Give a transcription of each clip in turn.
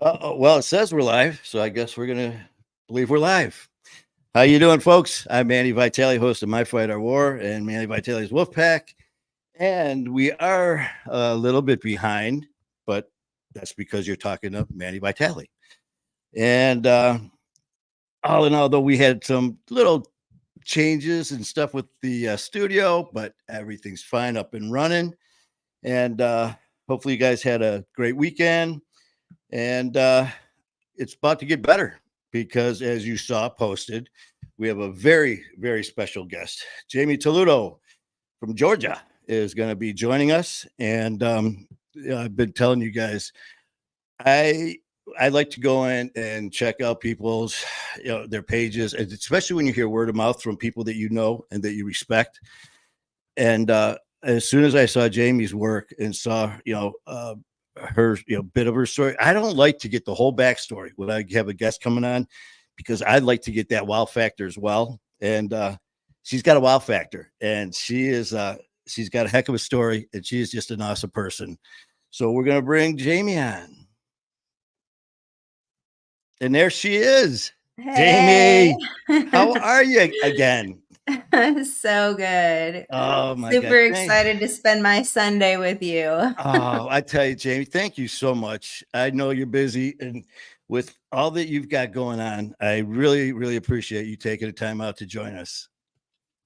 Well, it says we're live, so I guess we're gonna believe we're live. How you doing, folks? I'm Manny Vitale, host of My Fight Our War and Manny Vitale's Wolfpack, and we are a little bit behind, but that's because you're talking to Manny Vitale. And all in all, though, we had some little changes and stuff with the studio, but everything's fine up and running. And hopefully, you guys had a great weekend. And it's about to get better because, as you saw posted, we have a very, very special guest. Jamie Toludo from Georgia is going to be joining us. And I've been telling you guys, I I like to go in and check out people's, their pages, and especially when you hear word of mouth from people that you know and that you respect. And as soon as I saw Jamie's work and saw, her, bit of her story, I don't like to get the whole backstory when I have a guest coming on because I'd like to get that wow factor as well. And she's got a wow factor, and she's got a heck of a story, and she is just an awesome person. So we're gonna bring Jamie on, and there she is. Hey. Jamie, how are you again? So good. Oh my God. Super excited to spend my Sunday with you. Oh, I tell you, Jamie, thank you so much. I know you're busy, and with all that you've got going on, I really, really appreciate you taking the time out to join us.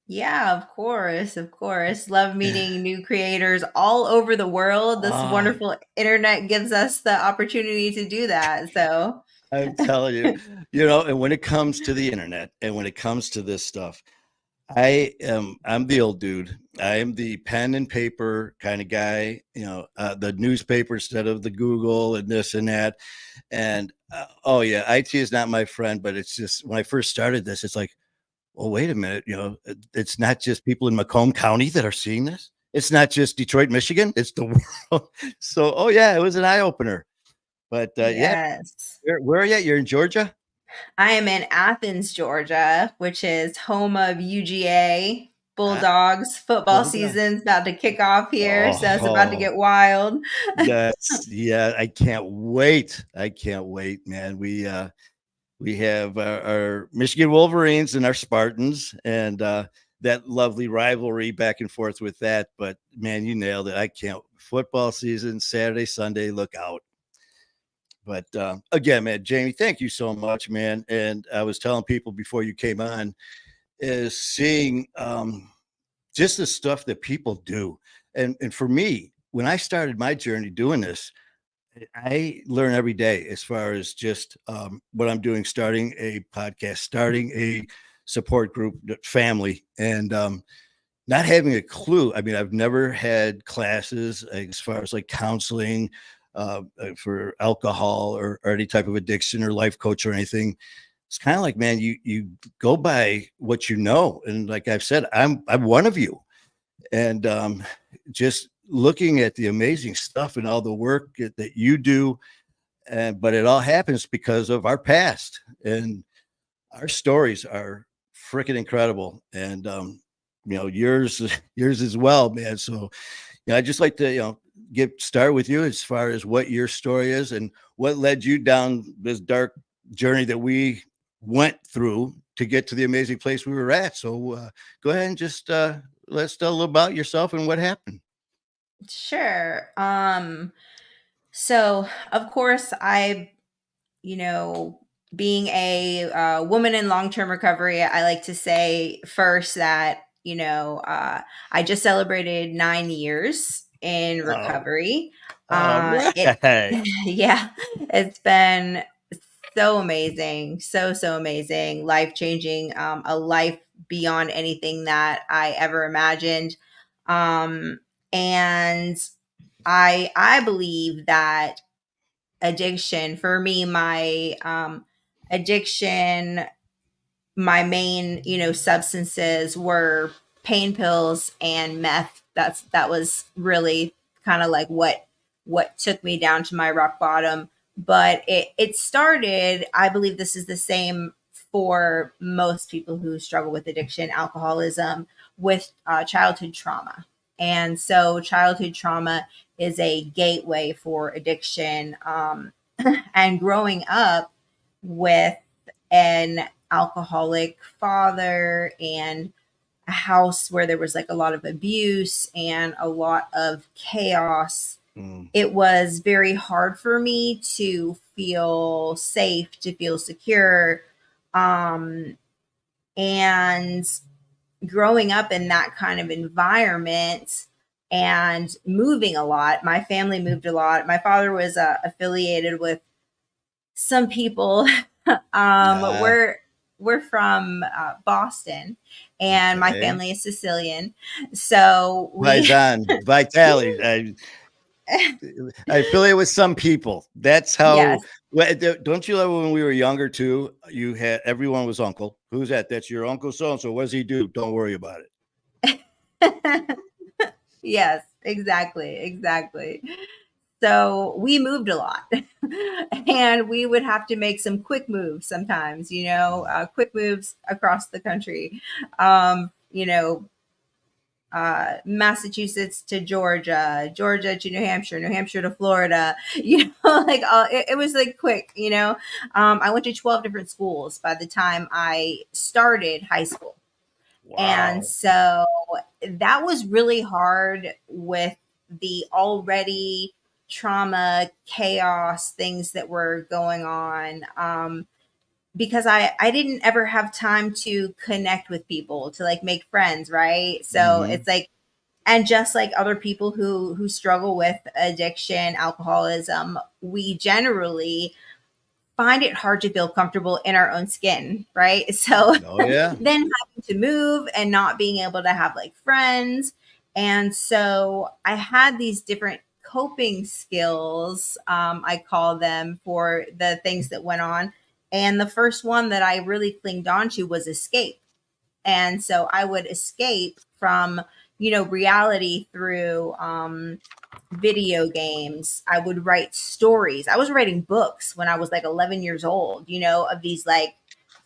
Yeah, of course. Of course. Love meeting new creators all over the world. This Ah, wonderful internet gives us the opportunity to do that. So, I'm telling you, and when it comes to the internet and when it comes to this stuff, I'm the old dude. I am the pen and paper kind of guy, the newspaper instead of the Google and this and that. And oh yeah, IT is not my friend, but it's just when I first started this, it's like, well, wait a minute, it's not just people in Macomb County that are seeing this. It's not just Detroit, Michigan. It's the world. So, oh yeah, it was an eye opener. But yeah, yes. where are you at? You're in Georgia? I am in Athens, Georgia, which is home of UGA. Ah, Bulldogs football Bulldog. season's about to kick off here, so it's about to Oh, get wild. yeah, I can't wait. I can't wait, man. We have our Michigan Wolverines and our Spartans, and that lovely rivalry back and forth with that. But man, you nailed it. I can't. Football season, Saturday, Sunday, look out. But again, man, Jamie, thank you so much, man. And I was telling people before you came on, is seeing just the stuff that people do. And for me, when I started my journey doing this, I learn every day as far as just what I'm doing, starting a podcast, starting a support group, family, and not having a clue. I mean, I've never had classes as far as like counseling for alcohol or any type of addiction or life coach or anything. It's kind of like, man, you go by what you know, and like I've said, I'm one of you, and just looking at the amazing stuff and all the work that you do, and but it all happens because of our past, and our stories are freaking incredible, and yours yours as well, man. So I just like to get start with you as far as what your story is and what led you down this dark journey that we went through to get to the amazing place we were at. So go ahead and just let's tell a little about yourself and what happened. Sure. So of course you know, being a woman in long-term recovery, I like to say first that, I just celebrated 9 years in Oh, recovery. all It, right. yeah, it's been so amazing, so amazing, life changing, a life beyond anything that I ever imagined. And I believe that addiction for me, my addiction, my main substances were pain pills and meth. That was really kind of like what took me down to my rock bottom. But it started, I believe this is the same for most people who struggle with addiction, alcoholism, with childhood trauma. And so childhood trauma is a gateway for addiction. And growing up with an alcoholic father and a house where there was like a lot of abuse and a lot of chaos, Mm. it was very hard for me to feel safe, to feel secure. Um, and growing up in that kind of environment and moving a lot, my family moved a lot. My father was affiliated with some people. Yeah. We're from Boston, and my Okay. family is Sicilian, so we Paisan, Vitale. I affiliate with some people. That's how. yes. Don't you love when we were younger too? You had everyone was uncle. Who's that? That's your uncle so and so. What does he do? Don't worry about it. Yes, exactly, exactly. So we moved a lot, and we would have to make some quick moves sometimes, quick moves across the country. You know, Massachusetts to Georgia, Georgia to New Hampshire, New Hampshire to Florida. Like it was like quick. I went to 12 different schools by the time I started high school. And Wow. so that was really hard with the already trauma, chaos, things that were going on. Because I didn't ever have time to connect with people, to like make friends, right? So Hmm. it's like, and just like other people who struggle with addiction, alcoholism, we generally find it hard to feel comfortable in our own skin, right? So Oh yeah. then having to move and not being able to have like friends. And so I had these different coping skills, I call them, for the things that went on. And the first one that I really clinged on to was escape. And so I would escape from, reality through video games. I would write stories. I was writing books when I was like 11 years old, of these like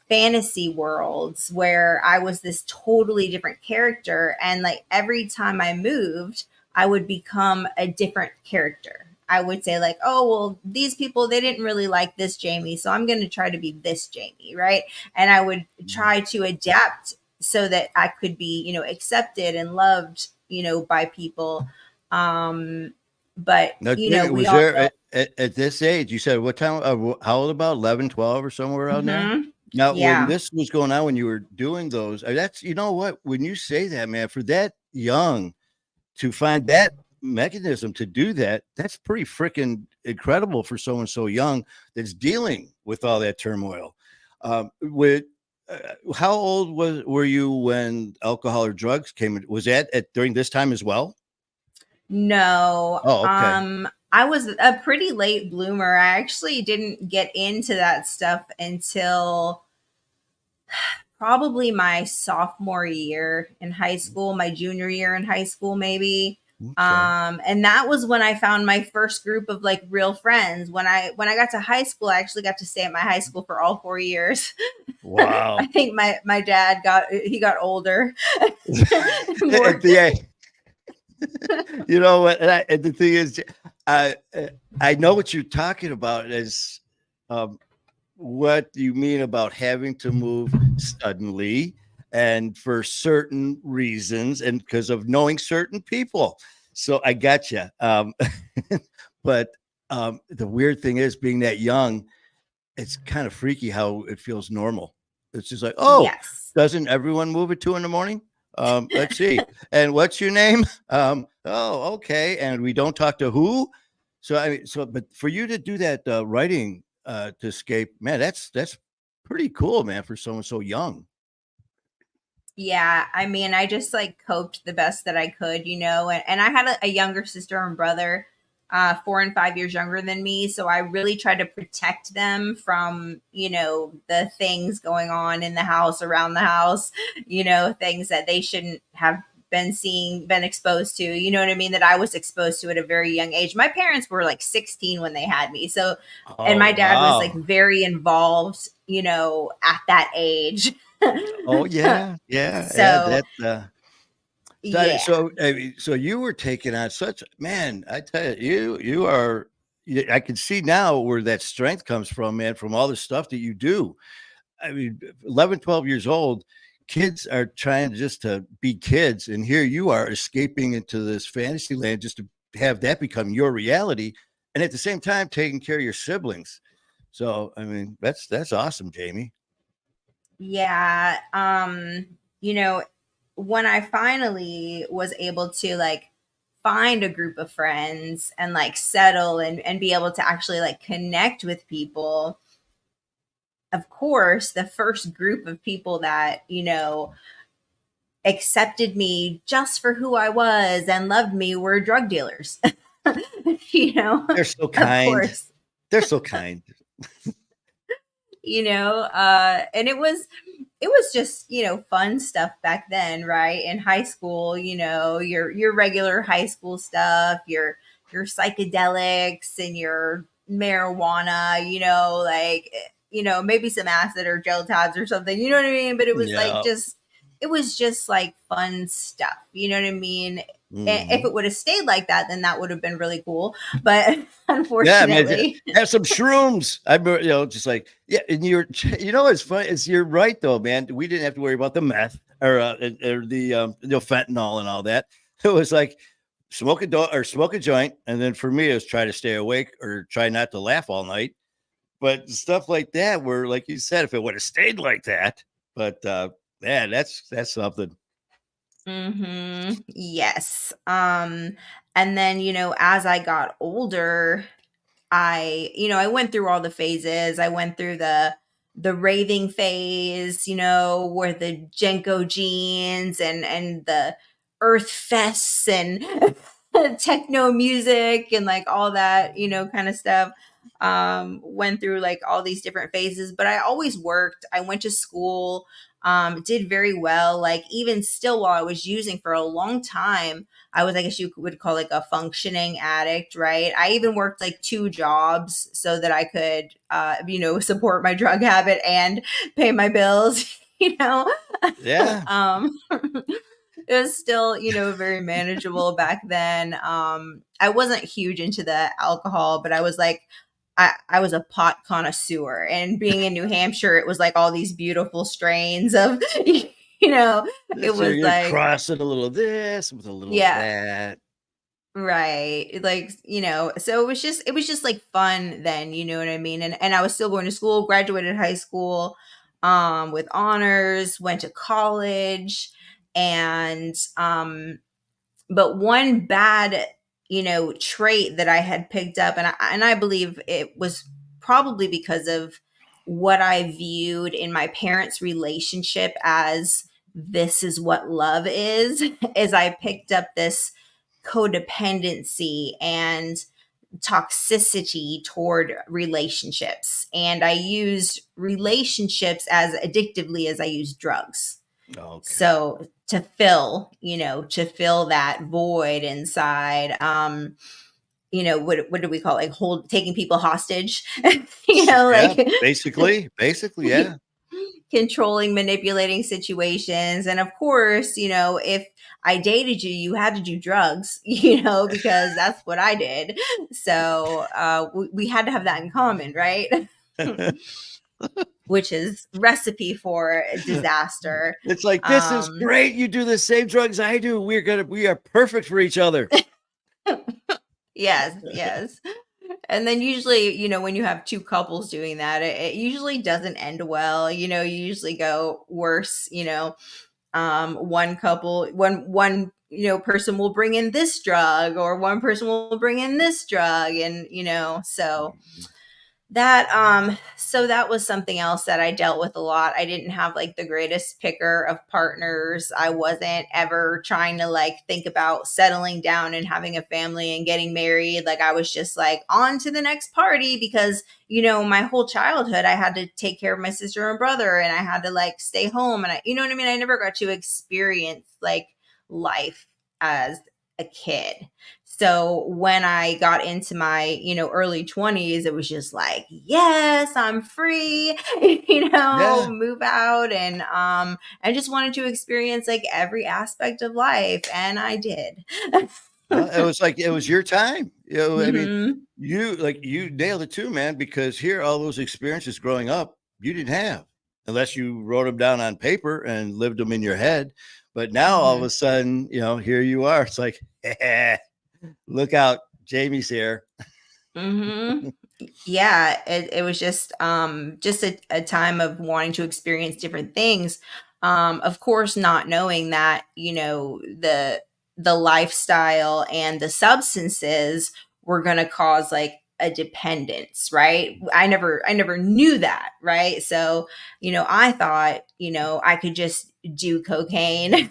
fantasy worlds where I was this totally different character. And like every time I moved, I would become a different character. I would say, like, oh, well, these people, they didn't really like this Jamie. So I'm going to try to be this Jamie. Right. And I would try to adapt so that I could be, accepted and loved, by people. Um, but, Now, Jamie, we was all there know. at this age? You said what time? How old? About 11, 12, or somewhere around there. Hmm. Now, when Yeah. this was going on, when you were doing those, that's you know what? When you say that, man, for that young to find that mechanism to do that, that's pretty freaking incredible for someone so young that's dealing with all that turmoil. With how old were you when alcohol or drugs came? Was that at during this time as well? No. Oh, okay. I was a pretty late bloomer. I actually didn't get into that stuff until probably my sophomore year in high school, my junior year in high school, maybe. Okay. And that was when I found my first group of like real friends. When I got to high school, I actually got to stay at my high school for all 4 years. I Wow. think my dad got older. At More. the you know what? And the thing is, I I know what you're talking about is um, what you mean about having to move suddenly and for certain reasons and because of knowing certain people. So I got you. But the weird thing is, being that young, it's kind of freaky how it feels normal. It's just like, oh, Yes. doesn't everyone move at 2 in the morning? Let's see. And what's your name? Oh, okay. And we don't talk to who? So I mean, but for you to do that writing to escape, man, that's pretty cool, man, for someone so young. Yeah, I mean, I just like coped the best that I could, and I had a younger sister and brother, 4 and 5 years younger than me. So I really tried to protect them from, the things going on in the house, around the house, things that they shouldn't have been exposed to, you know what I mean? That I was exposed to at a very young age. My parents were like 16 when they had me. So, and Oh my dad was like wow. very involved, at that age. Oh yeah, yeah, yeah. So That Yeah. So, I mean, so you were taking on such man. I tell you, you are. I can see now where that strength comes from, man. From all the stuff that you do. I mean, 11, 12 years old, kids are trying just to be kids, and here you are escaping into this fantasy land just to have that become your reality, and at the same time taking care of your siblings. So, I mean, that's awesome, Jamie. Yeah. You know, when I finally was able to like find a group of friends and like settle and be able to actually like connect with people, of course, the first group of people that, accepted me just for who I was and loved me were drug dealers. you know, They're so of kind. course. They're so kind. And it was just fun stuff back then, right? In high school, your regular high school stuff, your psychedelics and your marijuana, like maybe some acid or gel tabs or something, you know what I mean? But Yeah. it was just like fun stuff, you know what I mean? If Mhm. it would have stayed like that, then that would have been really cool, but Yeah, man, unfortunately. have some shrooms. I, just like yeah, and it's funny. Is you're right though, man. We didn't have to worry about the meth or the fentanyl and all that. It was like smoke a joint, and then for me, it was try to stay awake or try not to laugh all night. But stuff like that, where like you said, if it would have stayed like that, but man, that's something. Yes. And then, as I got older, I went through all the phases. I went through the raving phase, where the Jenko jeans and the earth fests and techno music and like all that, kind of stuff. Went through like all these different phases, but I always worked. I went to school, did very well. Like even still while I was using for a long time, I was, I guess you would call like a functioning addict, right? I even worked like two jobs so that I could, support my drug habit and pay my bills, Yeah, um, it was still, very manageable back then. I wasn't huge into the alcohol, but I was like, I was a pot connoisseur. And being in New Hampshire, it was like all these beautiful strains of, it that's was you're like, crossing a little of this with a little of yeah, that. right. Like, so it was just like fun then, you know what I mean? And I was still going to school, graduated high school with honors, went to college, and but one bad, trait that I had picked up, and I believe it was probably because of what I viewed in my parents' relationship as this is what love is I picked up this codependency and toxicity toward relationships. And I used relationships as addictively as I used drugs. Okay. So to fill that void inside, what do we call it? Like taking people hostage, Yeah, like basically, yeah. controlling, manipulating situations. And of course, if I dated you, you had to do drugs, because that's what I did. So we had to have that in common, right? Which is recipe for disaster. It's like, "This is Um, great, you do the same drugs I do, we are perfect for each other." yes, yes. And then usually, when you have two couples doing that, it usually doesn't end well. You usually go worse. One couple, one person will bring in this drug, or one person will bring in this drug, and so that was something else that I dealt with a lot. I didn't have like the greatest picker of partners. I wasn't ever trying to like think about settling down and having a family and getting married. Like I was just like on to the next party because, my whole childhood I had to take care of my sister and brother, and I had to like stay home, and you know what I mean? I never got to experience like life as a kid. So when I got into my, early 20s, it was just like, yes, I'm free, Yeah. move out, and I just wanted to experience like every aspect of life, and I did. It was like it was your time. I mean, Hmm. you nailed it too, man. Because here, all those experiences growing up, you didn't have, unless you wrote them down on paper and lived them in your head. But now, all of Hmm. a sudden, here you are. It's like, look out, Jamie's here. Hmm. Yeah, it was just a time of wanting to experience different things. Of course, not knowing that, the lifestyle and the substances were going to cause like a dependence, right? I never knew that, right? So, I thought, I could just do cocaine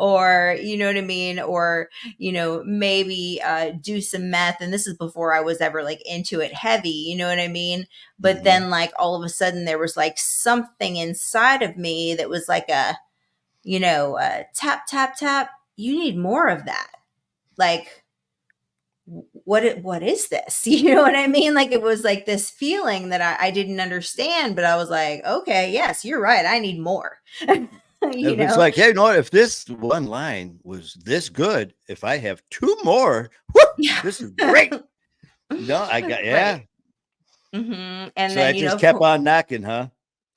or, you know what I mean? Or, maybe do some meth. And this is before I was ever like into it heavy, you know what I mean? But Mhm. then, like, all of a sudden, there was like something inside of me that was like tap, tap, tap. You need more of that. Like, what is this? You know what I mean? Like, it was like this feeling that I didn't understand, but I was like, okay, yes, you're right. I need more. you If it's know? like, hey, you know what? If this one line was this good, if I have two more, whoo, Yeah. this is great. No, I got Right. yeah. And So then, I just of kept course, on knocking, huh?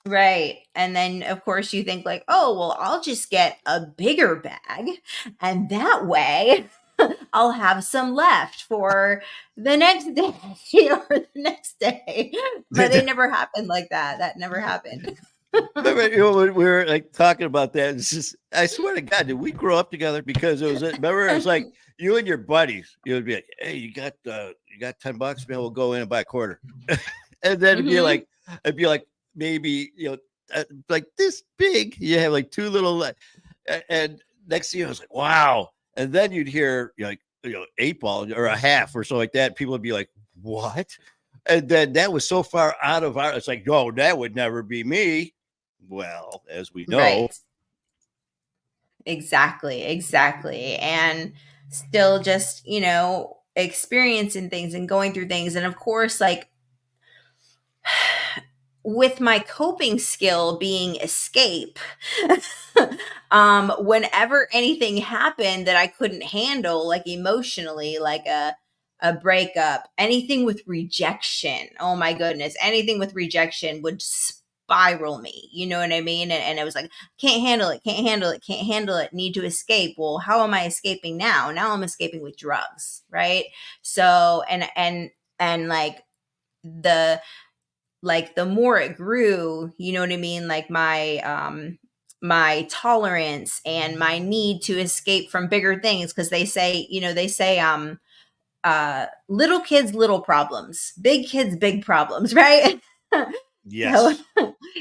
right. And then, of course, you think, like, oh, well, I'll just get a bigger bag. And that way I'll have some left for the next day, or the next day. But it never happened like that. That never happened. Remember, when we were like talking about that, it's just, I swear to God, did we grow up together? Because it was, remember, it was like you and your buddies, you would be like, hey, you got $10, man, we'll go in and buy a quarter. And then Hmm. it'd be like maybe, like this big, you have like two little, and next thing you know, it's like, wow. And then you'd hear, like, 8 ball or a half or so like that. People would be like, what? And then that was so far out of our, it's like, no, that would never be me. Well, as we know, Right. Exactly. Exactly. And still just, experiencing things and going through things. And of course, like, with my coping skill being escape, whenever anything happened that I couldn't handle, like emotionally, like a breakup, anything with rejection, oh my goodness, anything with rejection would spiral me, you know what I mean? And it was like, can't handle it, can't handle it, can't handle it, need to escape. Well, how am I escaping now? Now I'm escaping with drugs, right? So, and the more it grew, you know what I mean? Like, my tolerance and my need to escape from bigger things, because they say little kids little problems, big kids big problems, right? So yes.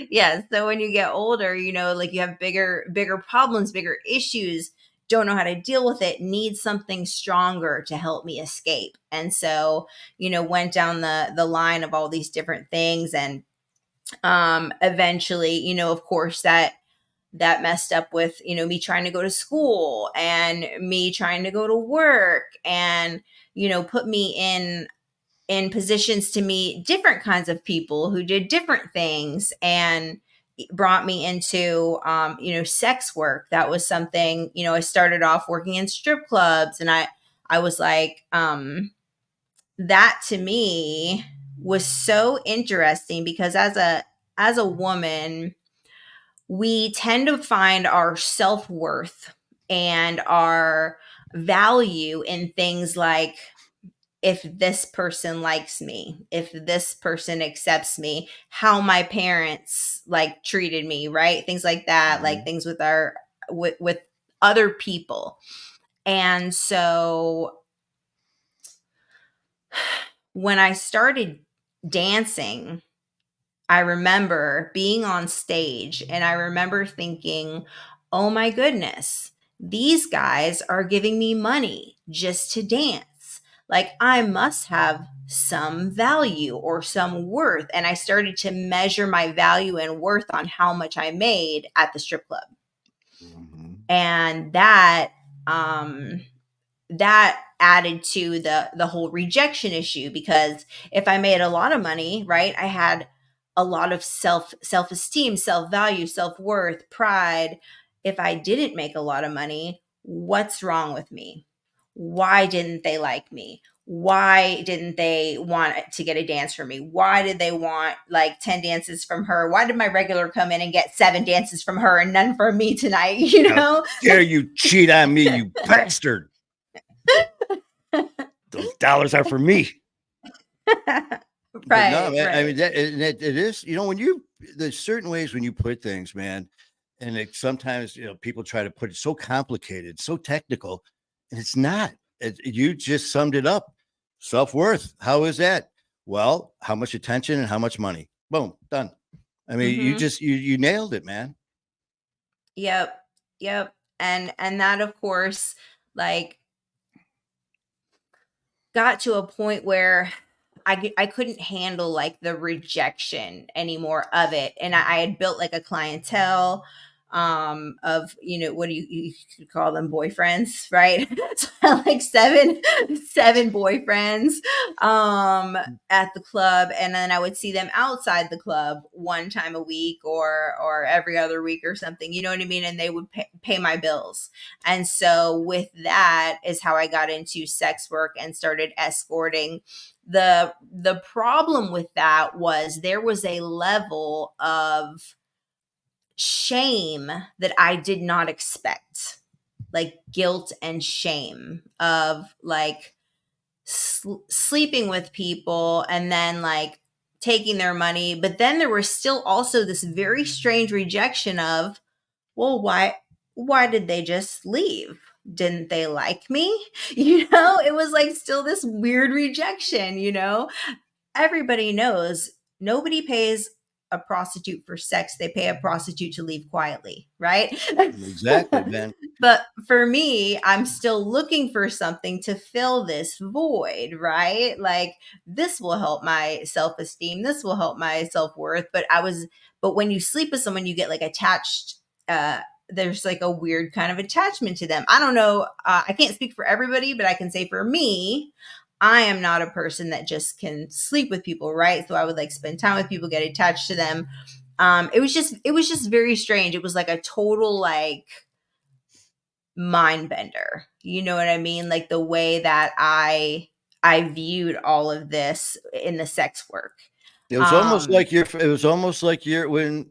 yeah, so when you get older, like, you have bigger problems, bigger issues, don't know how to deal with it, need something stronger to help me escape. And so, went down the line of all these different things. And eventually, of course, that messed up with, me trying to go to school and me trying to go to work, and put me in positions to meet different kinds of people who did different things, and brought me into sex work. That was something, I started off working in strip clubs, and I was like, that to me was so interesting, because as a woman, we tend to find our self-worth and our value in things like, if this person likes me, if this person accepts me, how my parents like treated me, right? Things like that, like Mhm. things with other people. And so when I started dancing, I remember being on stage, and I remember thinking, oh my goodness, these guys are giving me money just to dance. Like, I must have some value or some worth. And I started to measure my value and worth on how much I made at the strip club. Mhm. And that, um, that added to the whole rejection issue, because if I made a lot of money, right, I had a lot of self-esteem, self-value, self-worth, pride. If I didn't make a lot of money, what's wrong with me? Why didn't they like me? Why didn't they want to get a dance from me? Why did they want like 10 dances from her? Why did my regular come in and get 7 dances from her and none from me tonight? You How know? dare you cheat on me, you bastard? Those dollars are for me. But no, Right, man, I right. mean, it is, when there's certain ways when you put things, man, and sometimes, people try to put it so complicated, so technical, and it's not. You just summed it up. Self-worth. How is that? Well, how much attention and how much money? Boom, done. I mean, you Mhm. just, you nailed it, man. Yep. Yep. And that, of course, like, got to a point where I couldn't handle like the rejection anymore of it, and I had built like a clientele of, what do you could call them, boyfriends, right? So I had like seven boyfriends at the club, and then I would see them outside the club one time a week or every other week or something, you know what I mean, and they would pay my bills. And so with that is how I got into sex work and started escorting. The problem with that was there was a level of shame that I did not expect. Like guilt and shame of like sleeping with people and then like taking their money, but then there was still also this very strange rejection of, well, why did they just leave? Didn't they like me? It was like still this weird rejection. Everybody knows nobody pays a prostitute for sex. They pay a prostitute to leave quietly, right? Exactly, man. But for me, I'm still looking for something to fill this void, right? Like this will help my self-esteem, this will help my self-worth, but when you sleep with someone you get like attached. There's like a weird kind of attachment to them. I don't know, I can't speak for everybody, but I can say for me, I am not a person that just can sleep with people, right? So I would like spend time with people, get attached to them. It was just very strange. It was like a total like mind bender. You know what I mean? Like the way that I viewed all of this in the sex work. It was almost Um like when,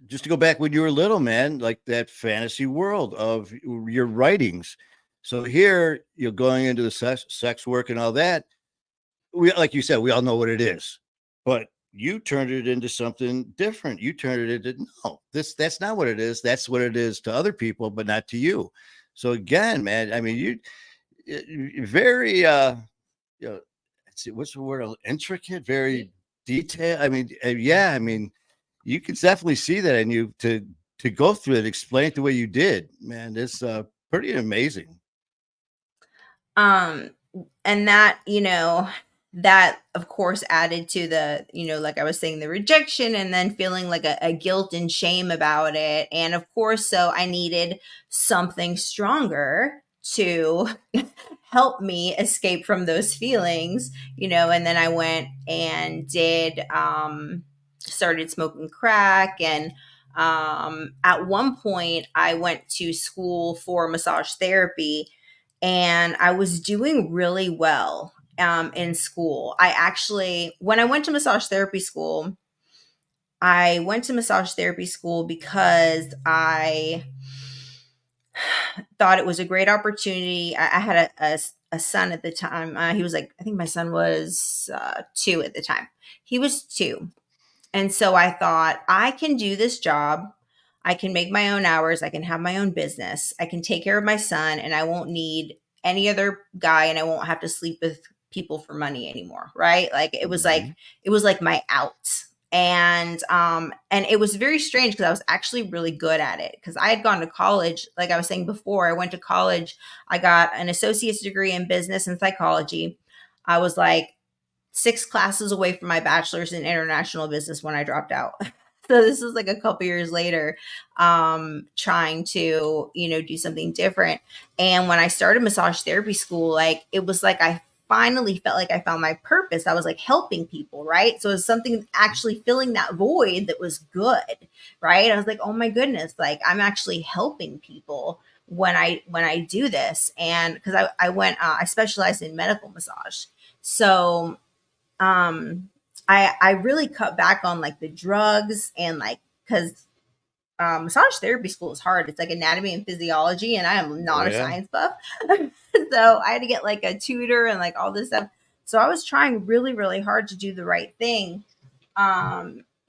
just to go back when you were little, man, like that fantasy world of your writings. So here you're going into the sex work and all that. We, like you said, we all know what it is, but you turned it into something different. You turned it into, no, that's not what it is. That's what it is to other people, but not to you. So again, man, I mean, very, you know, let's see, what's the word? Intricate, very detailed. I mean, yeah, I mean, you can definitely see that in you to go through it, explain it the way you did, man. It's pretty amazing. um and that of course added to the, like I was saying, the rejection, and then feeling like a guilt and shame about it. And of course, so I needed something stronger to help me escape from those feelings, and then I went and did started smoking crack. And at one point I went to school for massage therapy, and I was doing really well in school. I actually, when I went to massage therapy school, I went to massage therapy school because I thought it was a great opportunity. I had a son at the time. He was like, I think my son was 2 at the time. He was 2. And so I thought, I can do this job. I can make my own hours. I can have my own business. I can take care of my son, and I won't need any other guy, and I won't have to sleep with people for money anymore. Right. Like Mhm. it was like my out. And it was very strange because I was actually really good at it, because I had gone to college. Like I was saying before, I went to college. I got an associate's degree in business and psychology. I was like 6 classes away from my bachelor's in international business when I dropped out. So this was like a couple years later, trying to, do something different. And when I started massage therapy school, like it was like I finally felt like I found my purpose. I was like helping people, right? So it was something actually filling that void that was good, right? I was like, oh my goodness, like I'm actually helping people when I do this. And because I specialized in medical massage. So I really cut back on like the drugs and like because massage therapy school is hard. It's like anatomy and physiology, and I am Oh not a yeah. science buff. So I had to get like a tutor and like all this stuff. So I was trying really, really hard to do the right thing.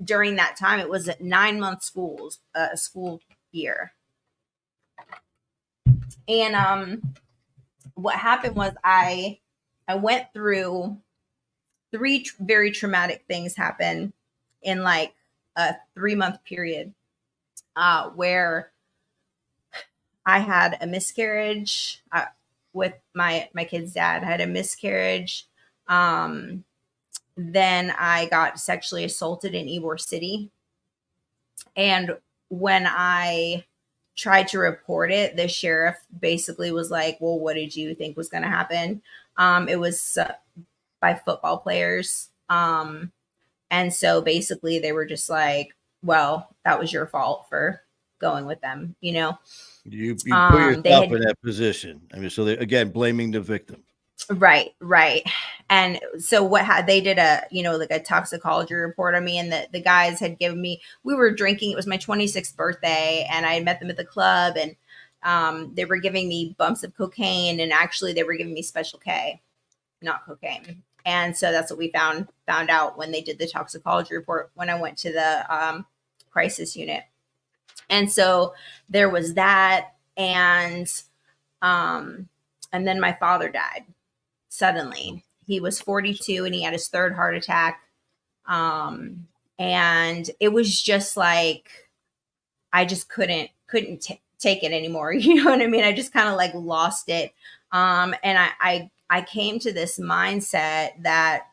During that time, it was a 9 month school year. And what happened was I went through three very traumatic things happen in like a 3 month period, where I had a miscarriage with my kid's dad. I had a miscarriage. Um, then I got sexually assaulted in Ybor City, and when I tried to report it, the sheriff basically was like, "Well, what did you think was going to happen?" It was by football players. And so basically they were just like, well, that was your fault for going with them, You put They yourself had in that position. I mean, so they, again, blaming the victim. right. And so they did a, like a toxicology report on me, and the guys had given me, we were drinking, it was my 26th birthday, and I had met them at the club, and they were giving me bumps of cocaine, and actually they were giving me Special K, not cocaine. And so that's what we found out when they did the toxicology report when I went to the crisis unit. And so there was that, um, and then my father died suddenly. He was 42 and he had his third heart attack. And it was just like I just couldn't take it anymore. You know what I mean? I just kind of like lost it. And I came to this mindset that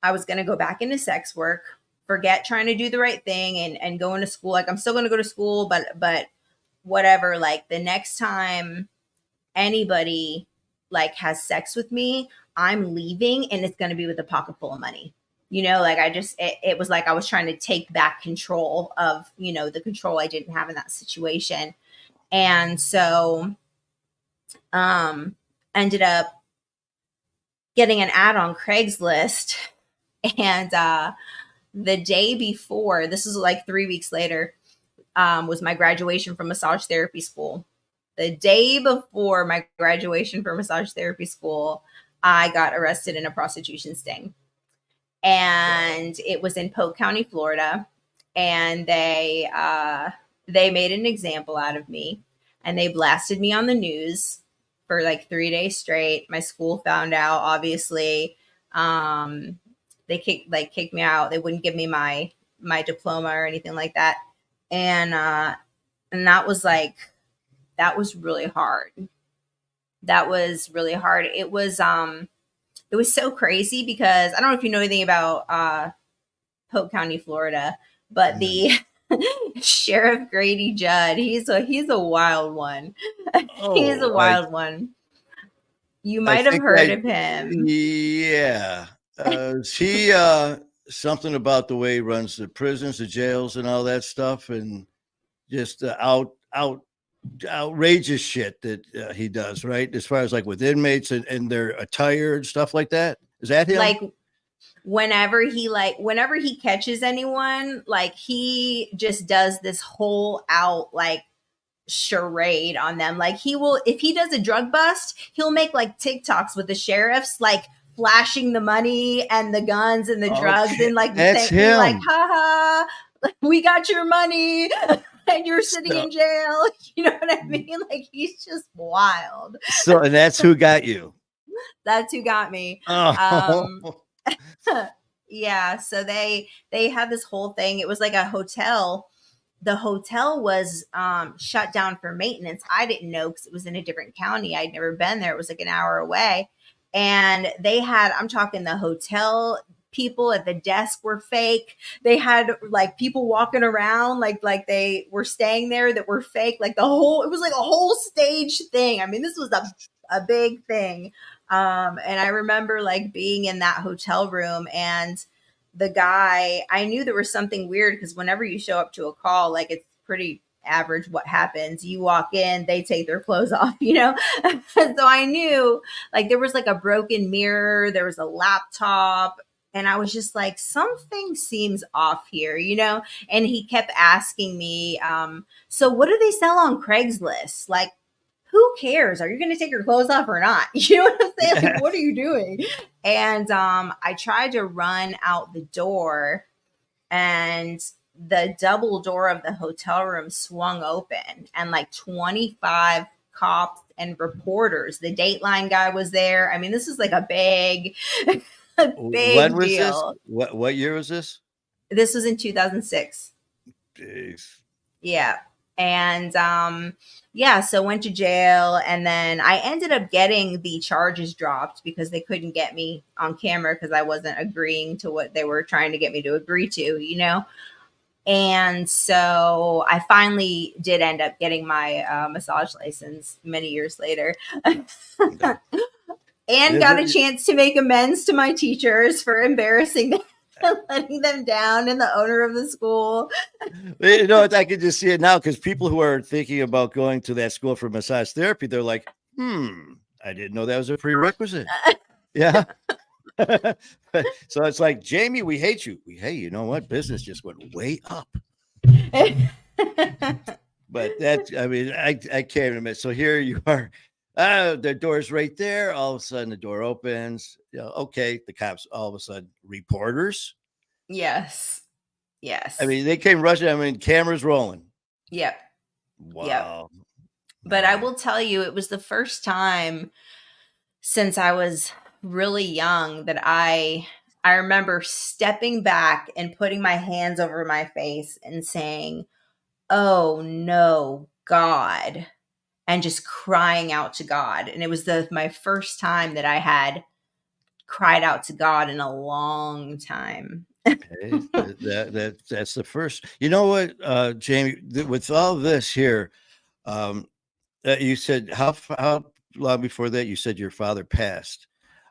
I was going to go back into sex work, forget trying to do the right thing and go into school. Like I'm still going to go to school, but whatever, like the next time anybody like has sex with me, I'm leaving and it's going to be with a pocket full of money. Like it was like I was trying to take back control of, the control I didn't have in that situation. And so, ended up getting an ad on Craigslist. And the day before, this was like 3 weeks later, was my graduation from massage therapy school. The day before my graduation from massage therapy school, I got arrested in a prostitution sting. And it was in Polk County, Florida. And they made an example out of me, and they blasted me on the news for like 3 days straight. My school found out, obviously. They kicked me out. They wouldn't give me my diploma or anything like that. And that was really hard. That was really hard. It was so crazy because I don't know if you know anything about Polk County, Florida, but Mm. the Sheriff Grady Judd, he's a wild one. He's a Oh, wild one. You I might have think heard of him. yeah. Is he something about the way he runs the prisons, the jails, and all that stuff, and just outrageous shit that he does, right? As far as like with inmates and their attire and stuff like that. Is that him? Like whenever he catches anyone, like he just does this whole out like charade on them. Like he will, if he does a drug bust, he'll make like TikToks with the sheriffs, like flashing the money and the guns and the drugs, Okay, and like that's being like, him. haha, we got your money and you're sitting So, in jail. You know what I mean? Like he's just wild. and that's who got you. That's who got me. Um, Oh, yeah, so they had this whole thing. It was like a hotel. The hotel was shut down for maintenance. I didn't know because it was in a different county. I'd never been there. It was like an hour away. And they had, I'm talking the hotel people at the desk were fake. They had like people walking around like they were staying there that were fake. Like it was like a whole stage thing. I mean, this was a big thing. And I remember like being in that hotel room, and the guy, I knew there was something weird because whenever you show up to a call, like it's pretty average what happens. You walk in, they take their clothes off, you know? So I knew like there was like a broken mirror, there was a laptop, and I was just like, something seems off here, you know? And he kept asking me, so what do they sell on Craigslist? Like, who cares? Are you going to take your clothes off or not? You know what I'm saying? Like, what are you doing? And I tried to run out the door, and the double door of the hotel room swung open, and like 25 cops and reporters. The Dateline guy was there. I mean, this is like a big, a When big was this? deal. What year was this? This was in 2006. Jeez. Yeah. And yeah, so went to jail, and then I ended up getting the charges dropped because they couldn't get me on camera because I wasn't agreeing to what they were trying to get me to agree to, you know. And so I finally did end up getting my massage license many years later. Okay. And got a chance to make amends to my teachers for embarrassing them and letting them down, and the owner of the school. You know, I can just see it now because people who are thinking about going to that school for massage therapy, they're like, I didn't know that was a prerequisite. Yeah. So it's like, Jamie, we hate you. Hey, you know what? Business just went way up. But that's, I mean, I can't admit. So here you are. The door's right there. All of a sudden, the door opens. You know, okay, the cops. All of a sudden, reporters. Yes. Yes. I mean, they came rushing. I mean, cameras rolling. Yep. Wow. Yep. But I will tell you, it was the first time since I was really young that I remember stepping back and putting my hands over my face and saying, "Oh no, God," and just crying out to God. And it was my first time that I had cried out to God in a long time. Okay, that's the first. You know what, Jamie? With all this here, um, you said how long before that you said your father passed,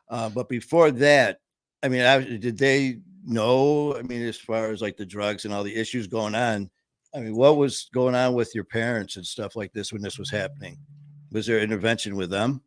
but before that, I mean, did they know? I mean, as far as like the drugs and all the issues going on, I mean, what was going on with your parents and stuff like this when this was happening? Was there intervention with them?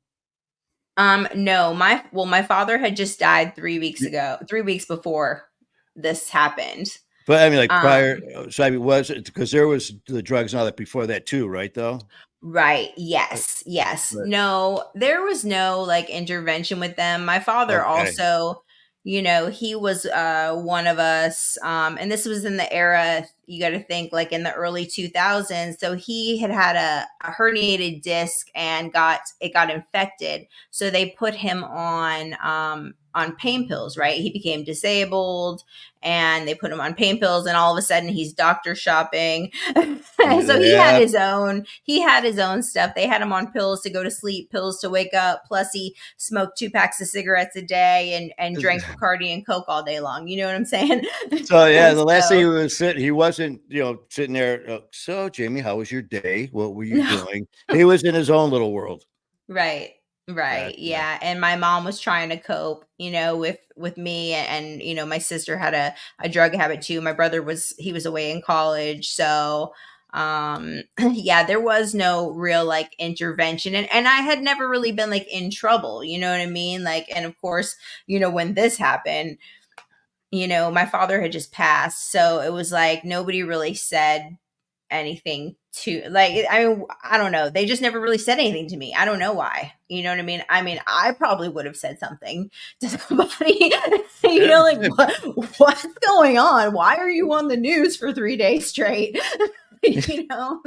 No, my father had just died 3 weeks ago, 3 weeks before this happened. But I mean, like prior. Um, So I mean, was it because there was the drugs and all that before that too, right? Though. right. Uh, Yes. Yes. But No, there was no like intervention with them. My father okay. also, you know, he was one of us. And this was in the era, you got to think like in the early 2000s. So he had a herniated disc and got infected. So they put him on pain pills, right? He became disabled, and they put him on pain pills, and all of a sudden he's doctor shopping. So Yeah. he had his own stuff. They had him on pills to go to sleep, pills to wake up, plus he smoked 2 packs of cigarettes a day and drank Bacardi and Coke all day long. You know what I'm saying? So yeah, the last thing So he wasn't, sitting there. So Jamie, how was your day? What were you no. doing? He was in his own little world. Right. Right. Gotcha. Yeah. And my mom was trying to cope, you know, with me, and you know, my sister had a drug habit too. My brother he was away in college. So yeah, there was no real like intervention, and I had never really been like in trouble, you know what I mean? Like, and of course, you know, when this happened, you know, my father had just passed. So it was like nobody really said anything to, like, I mean, I don't know, they just never really said anything to me. I don't know why, you know what I mean, I probably would have said something to somebody. You know, like, what's going on, why are you on the news for 3 days straight? You know.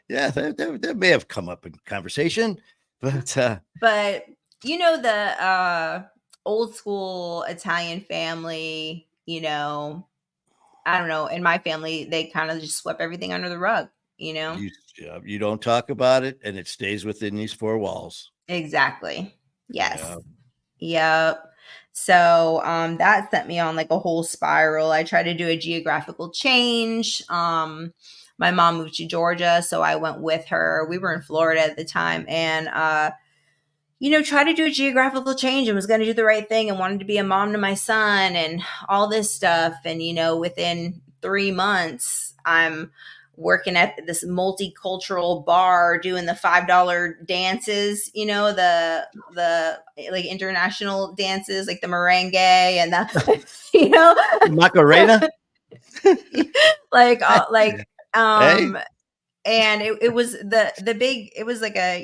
Yeah, that may have come up in conversation, but But you know, the old school Italian family, you know, I don't know, in my family they kind of just swept everything under the rug, you know. you don't talk about it, and it stays within these four walls. Exactly. Yes. Yeah. Yep. So that sent me on like a whole spiral. I tried to do a geographical change. My mom moved to Georgia, so I went with her. We were in Florida at the time, and tried to do a geographical change and was going to do the right thing and wanted to be a mom to my son and all this stuff. And within 3 months, I'm working at this multicultural bar doing the $5 dances, the like international dances, like the merengue and the you know Macarena. like Hey, and it was the big, it was like a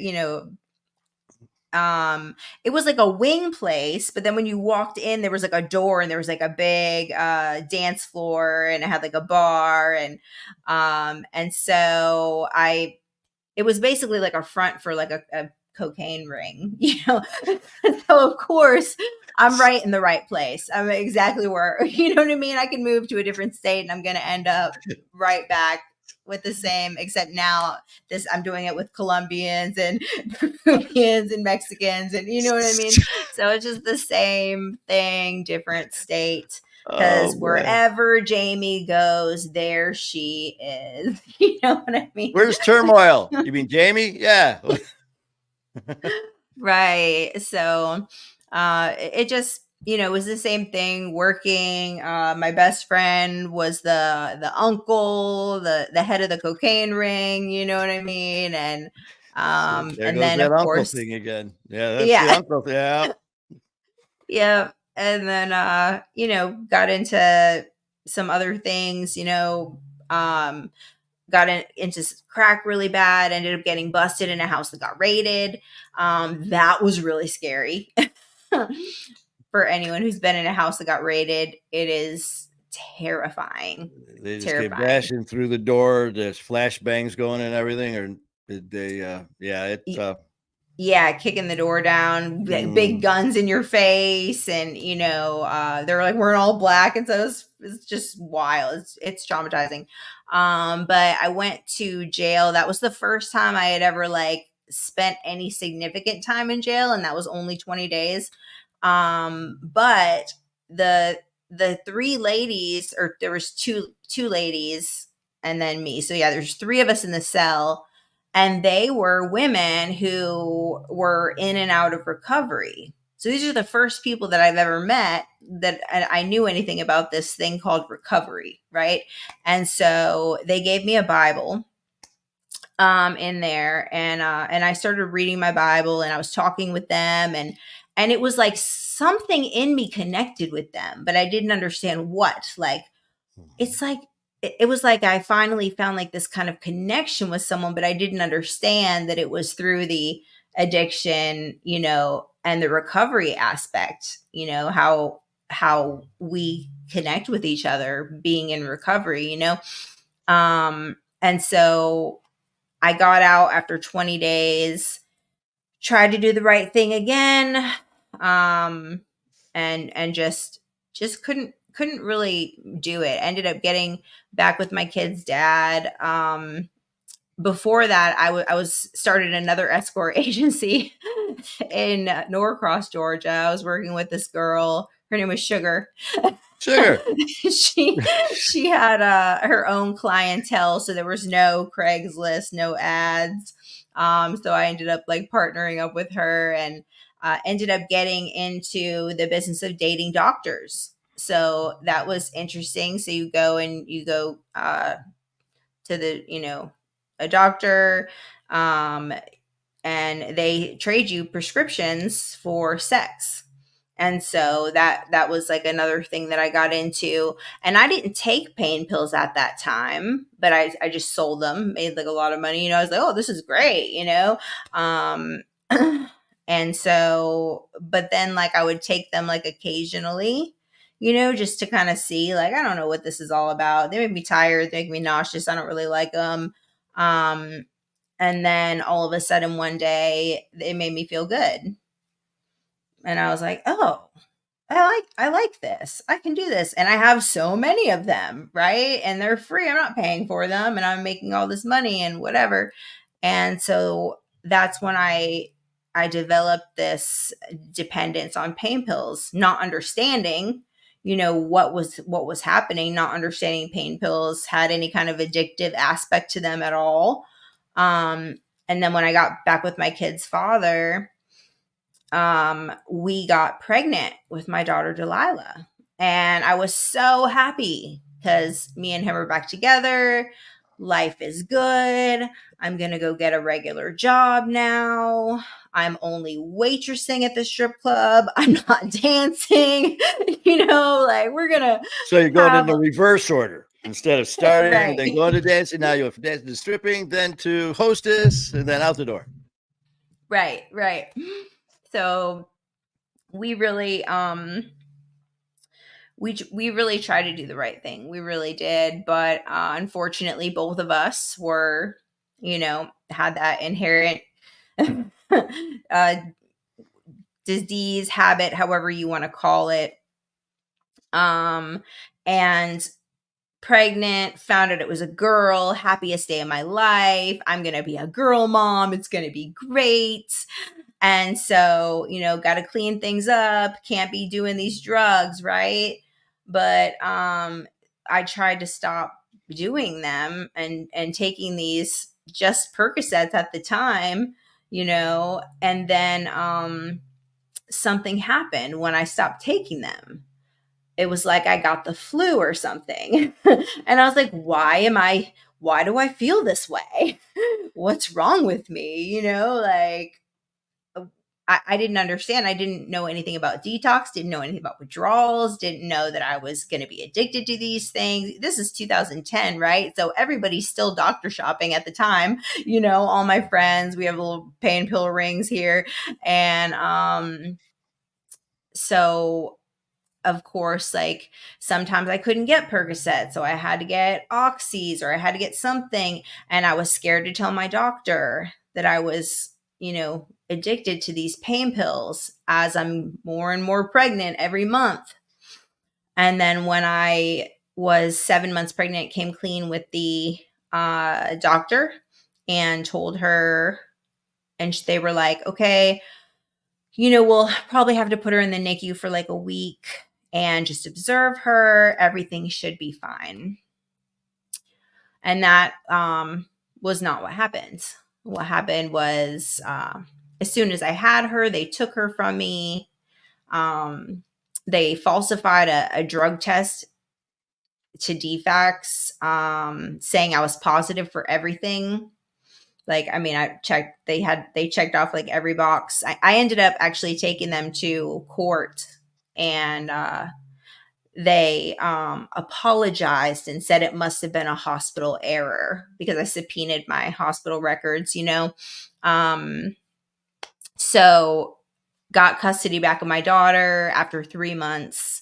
it was like a wing place, but then when you walked in there was like a door and there was like a big dance floor and it had like a bar and so I it was basically like a front for like a cocaine ring, so of course I'm right in the right place. I'm exactly where, you know what I mean? I can move to a different state and I'm going to end up right back with the same, except now this I'm doing it with Colombians and Peruvians and Mexicans and you know what I mean? So it's just the same thing, different state. oh Because boy, wherever Jamie goes, there she is. You know what I mean? where's turmoil? You mean Jamie? Yeah. Right. So it just, was the same thing working. My best friend was the uncle, the head of the cocaine ring, you know what I mean? So there And goes then that of uncle course, thing again. Yeah, that's the yeah, uncle. Yeah. yeah. And then got into some other things, um into crack really bad, ended up getting busted in a house that got raided. That was really scary. For anyone who's been in a house that got raided, it is terrifying. They just came Terrifying. dashing through the door. There's flashbangs going and everything, or did they? Yeah, it. Yeah, kicking the door down, big Mm, guns in your face, and they're like we're all black, and so it's just wild. It's traumatizing. But I went to jail. That was the first time I had ever like spent any significant time in jail, and that was only 20 days. But the three ladies, or there was two ladies, and then me. So yeah, there's three of us in the cell, and they were women who were in and out of recovery. So these are the first people that I've ever met that I knew anything about this thing called recovery, right? And so they gave me a Bible in there, and I started reading my Bible and I was talking with them, and it was like something in me connected with them, but I didn't understand what. Like it's like it was like I finally found like this kind of connection with someone, but I didn't understand that it was through the addiction, and the recovery aspect, how we connect with each other being in recovery, and so I got out after 20 days, tried to do the right thing again, and just couldn't really do it. Ended up getting back with my kid's dad. Before that, I was started another escort agency in Norcross, Georgia. I was working with this girl. Her name was Sugar. sugar. She had her own clientele, so there was no Craigslist, no ads. So I ended up like partnering up with her and ended up getting into the business of dating doctors. So that was interesting. So you go to a doctor, um, and they trade you prescriptions for sex. And so that was like another thing that I got into. And I didn't take pain pills at that time, but I just sold them, made like a lot of money. I was like, oh, this is great, Um and so, but then like I would take them like occasionally, just to kind of see, like, I don't know what this is all about. They make me tired, they make me nauseous. I don't really like them. Um and then all of a sudden one day it made me feel good. And I was like, "Oh, I like this. I can do this." And I have so many of them, right? And they're free. I'm not paying for them and I'm making all this money and whatever. And so that's when I developed this dependence on pain pills, not understanding, what was happening, not understanding pain pills had any kind of addictive aspect to them at all. Um, and then when I got back with my kid's father, we got pregnant with my daughter Delilah. And I was so happy because me and him are back together. Life is good. I'm going to go get a regular job now. I'm only waitressing at the strip club. I'm not dancing. Like we're going to So you're going in have the reverse order. Instead of starting, right. then going to dancing, now you went from dancing to stripping, then to hostess, and then out the door. Right. So we really we really tried to do the right thing. We really did, but unfortunately, both of us were, had that inherent uh, disease, habit, however you want to call it, and pregnant, found out it was a girl, happiest day of my life. I'm gonna be a girl mom. It's gonna be great. And so, got to clean things up, can't be doing these drugs, right? But I tried to stop doing them and taking these just Percocets at the time, and then something happened when I stopped taking them. It was like I got the flu or something. And I was like, why do I feel this way? What's wrong with me? Like I didn't understand. I didn't know anything about detox, didn't know anything about withdrawals, didn't know that I was going to be addicted to these things. This is 2010, right? So everybody's still doctor shopping at the time. All my friends, we have little pain pill rings here. And so of course, like sometimes I couldn't get Percocet, so I had to get Oxys or I had to get something. And I was scared to tell my doctor that I was, addicted to these pain pills as I'm more and more pregnant every month. And then when I was 7 months pregnant, came clean with the doctor and told her, and they were like, okay, we'll probably have to put her in the NICU for like a week and just observe her. Everything should be fine. And that was not what happened. What happened was as soon as I had her, they took her from me. They falsified a drug test to DFAX, saying I was positive for everything. Like, I mean, I checked, they checked off like every box. I ended up actually taking them to court, and they apologized and said it must have been a hospital error because I subpoenaed my hospital records, So got custody back of my daughter after 3 months.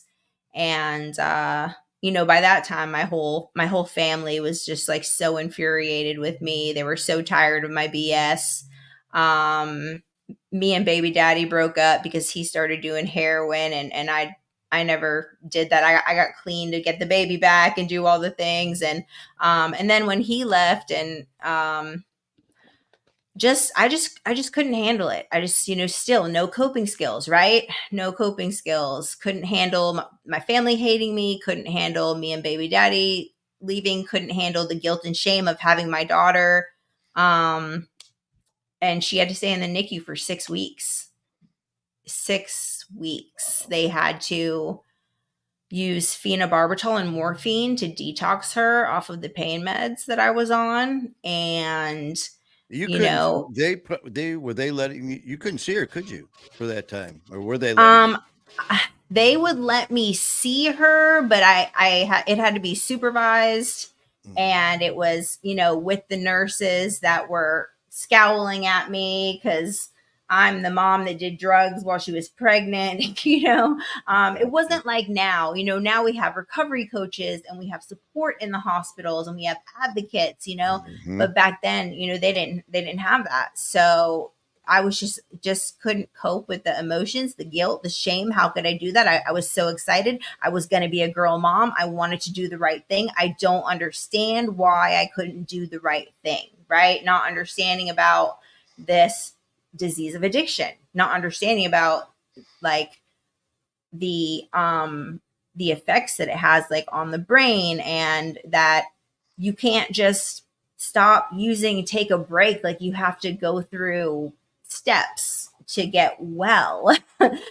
And by that time my whole family was just like so infuriated with me. They were so tired of my BS. Me and baby daddy broke up because he started doing heroin, and I never did that. I got clean to get the baby back and do all the things. And then when he left, and I just couldn't handle it. I just, still no coping skills, right? No coping skills. Couldn't handle my family hating me, couldn't handle me and baby daddy leaving, couldn't handle the guilt and shame of having my daughter. And she had to stay in the NICU for 6 weeks. 6 weeks. They had to use phenobarbital and morphine to detox her off of the pain meds that I was on. And You you couldn't. know They were they letting you? You couldn't see her, could you, for that time, or were they letting you? They would let me see her, but it had to be supervised, and it was, with the nurses that were scowling at me because I'm the mom that did drugs while she was pregnant. It wasn't like now. Now we have recovery coaches and we have support in the hospitals and we have advocates. Mhm. But back then, they didn't have that. So I was just couldn't cope with the emotions, the guilt, the shame. How could I do that? I was so excited. I was going to be a girl mom. I wanted to do the right thing. I don't understand why I couldn't do the right thing, right? Not understanding about this disease of addiction, not understanding about like the effects that it has like on the brain, and that you can't just stop using, take a break, like you have to go through steps to get well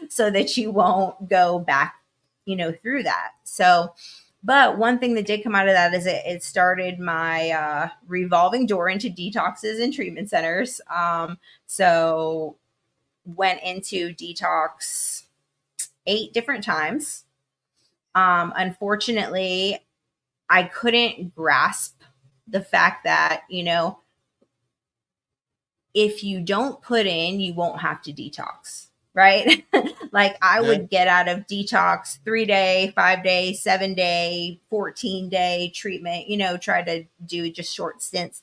so that you won't go back, through that. So, but one thing that did come out of that is it started my revolving door into detoxes and treatment centers. So went into detox 8 different times. Unfortunately, I couldn't grasp the fact that, if you don't put in, you won't have to detox, right? Like I Yeah. would get out of detox 3-day, 5-day, 7-day, 14-day treatment, try to do just short stints.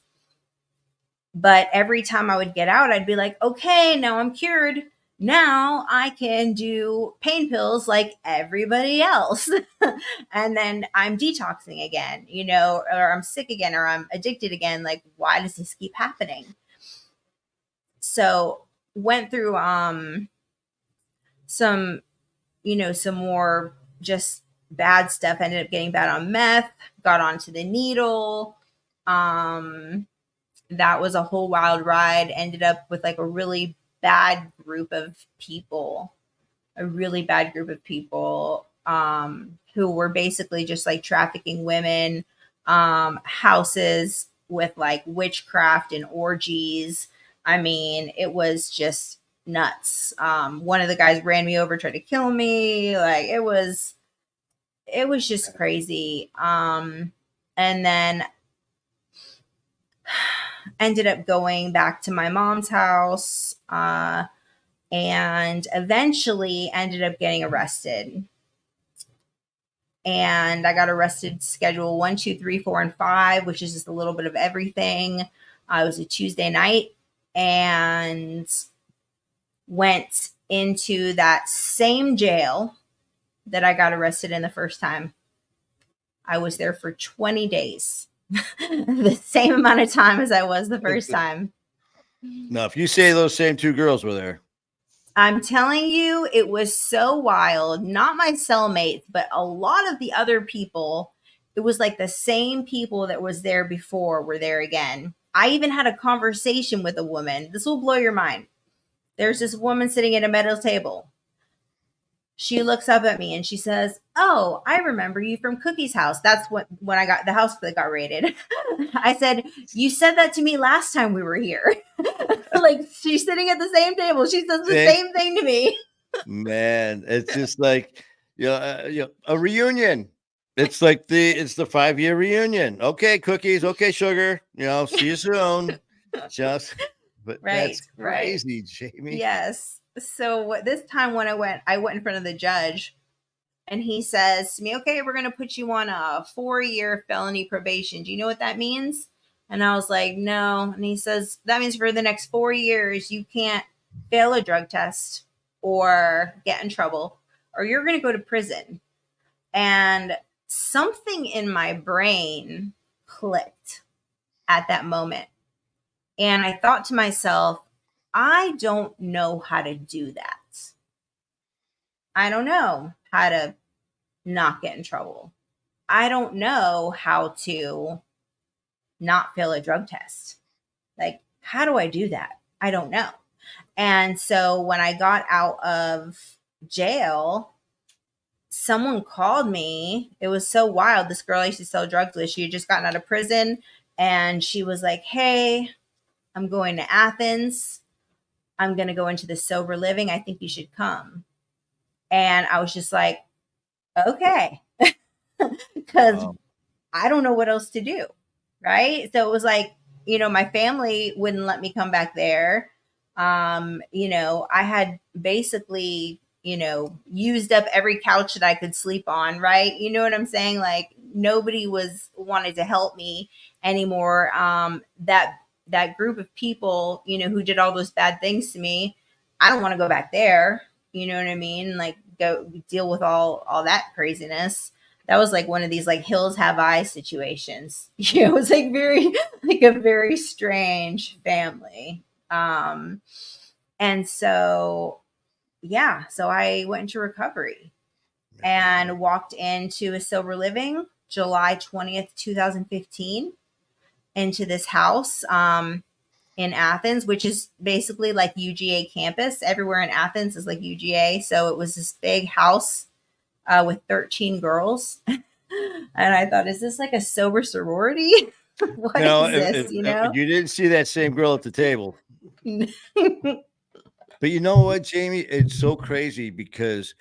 But every time I would get out, I'd be like, okay, now I'm cured. Now I can do pain pills like everybody else. And then I'm detoxing again, or I'm sick again, or I'm addicted again. Like, why does this keep happening? So went through some, some more just bad stuff. Ended up getting bad on meth, got onto the needle. That was a whole wild ride. Ended up with like a really bad group of people, who were basically just like trafficking women, houses with like witchcraft and orgies. I mean, it was just nuts. One of the guys ran me over, tried to kill me. Like it was just crazy. And then ended up going back to my mom's house, and eventually ended up getting arrested. And I got arrested schedule 1, 2, 3, 4, and 5, which is just a little bit of everything. It was a Tuesday night, and went into that same jail that I got arrested in the first time. I was there for 20 days, the same amount of time as I was the first time. Now, if you say those same 2 girls were there, I'm telling you, it was so wild. Not my cellmates, but a lot of the other people. It was like the same people that was there before were there again. I even had a conversation with a woman. This will blow your mind. There's this woman sitting at a metal table. She looks up at me and she says, "Oh, I remember you from Cookie's house. That's when I got the house that got raided." I said, "You said that to me last time we were here." Like she's sitting at the same table. She says the same thing to me. Man, it's just like a reunion. It's like it's the 5-year reunion. Okay, cookies. Okay, sugar. See you soon. Just, but Right, that's crazy, Jamie. Yes. So this time when I went in front of the judge, and he says to me, "Okay, we're going to put you on a 4-year felony probation. Do you know what that means?" And I was like, "No." And he says, "That means for the next 4 years, you can't fail a drug test or get in trouble, or you're going to go to prison." And something in my brain clicked at that moment. And I thought to myself, I don't know how to do that. I don't know how to not get in trouble. I don't know how to not fail a drug test. Like, how do I do that? I don't know. And so when I got out of jail, someone called me. It was so wild. This girl I used to sell drugs with, she had just gotten out of prison, and she was like, "Hey, I'm going to Athens. I'm going to go into the sober living. I think you should come." And I was just like, okay, because I don't know what else to do. Right. So it was like, my family wouldn't let me come back there. I had basically, used up every couch that I could sleep on. Right. You know what I'm saying? Like nobody wanted to help me anymore. That group of people, who did all those bad things to me, I don't want to go back there. You know what I mean? Like go deal with all that craziness. That was like one of these like hills have eyes situations. It was like a very strange family. And so, yeah, so I went into recovery and walked into a sober living July 20th, 2015, into this house in Athens, which is basically like UGA campus. Everywhere in Athens is like UGA. So it was this big house with 13 girls. And I thought, is this like a sober sorority? What is this, you know? You didn't see that same girl at the table. But you know what, Jamie? It's so crazy because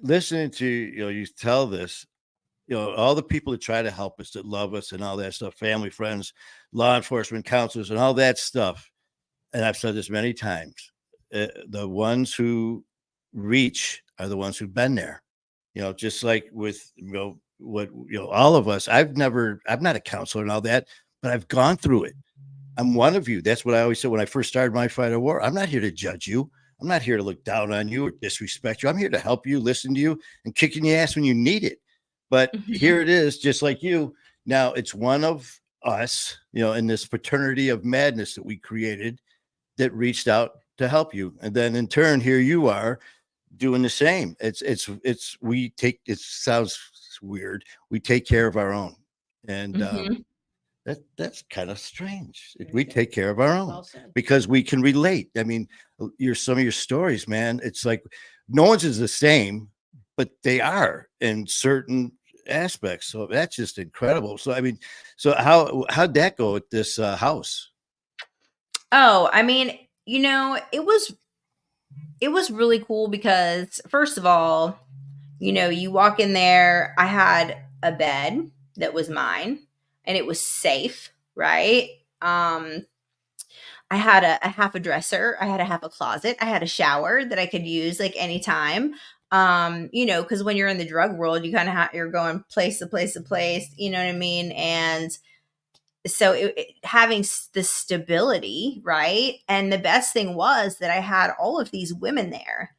listening to you tell this, all the people that try to help us, that love us, and all that stuff, family, friends, law enforcement, counselors, and all that stuff. And I've said this many times: the ones who reach are the ones who've been there. Just like with what all of us. I'm not a counselor and all that, but I've gone through it. I'm one of you. That's what I always said when I first started my fight of war. I'm not here to judge you. I'm not here to look down on you or disrespect you. I'm here to help you, listen to you, and kick in your ass when you need it. But here it is, just like you. Now it's one of us, in this fraternity of madness that we created, that reached out to help you. And then in turn, here you are doing the same. We take, it sounds weird. We take care of our own. And that's kind of strange. We take care of our own because we can relate. I mean, some of your stories, man, it's like no one's is the same, but they are in certain aspects. So that's just incredible. So I mean, so how'd that go at this house? Oh, I mean, it was really cool because first of all, you walk in there, I had a bed that was mine and it was safe, right? I had a half a dresser, I had a half a closet, I had a shower that I could use like anytime. Because when you're in the drug world, you kind of you're going place to place to place, you know what I mean? And so having the stability, right? And the best thing was that I had all of these women there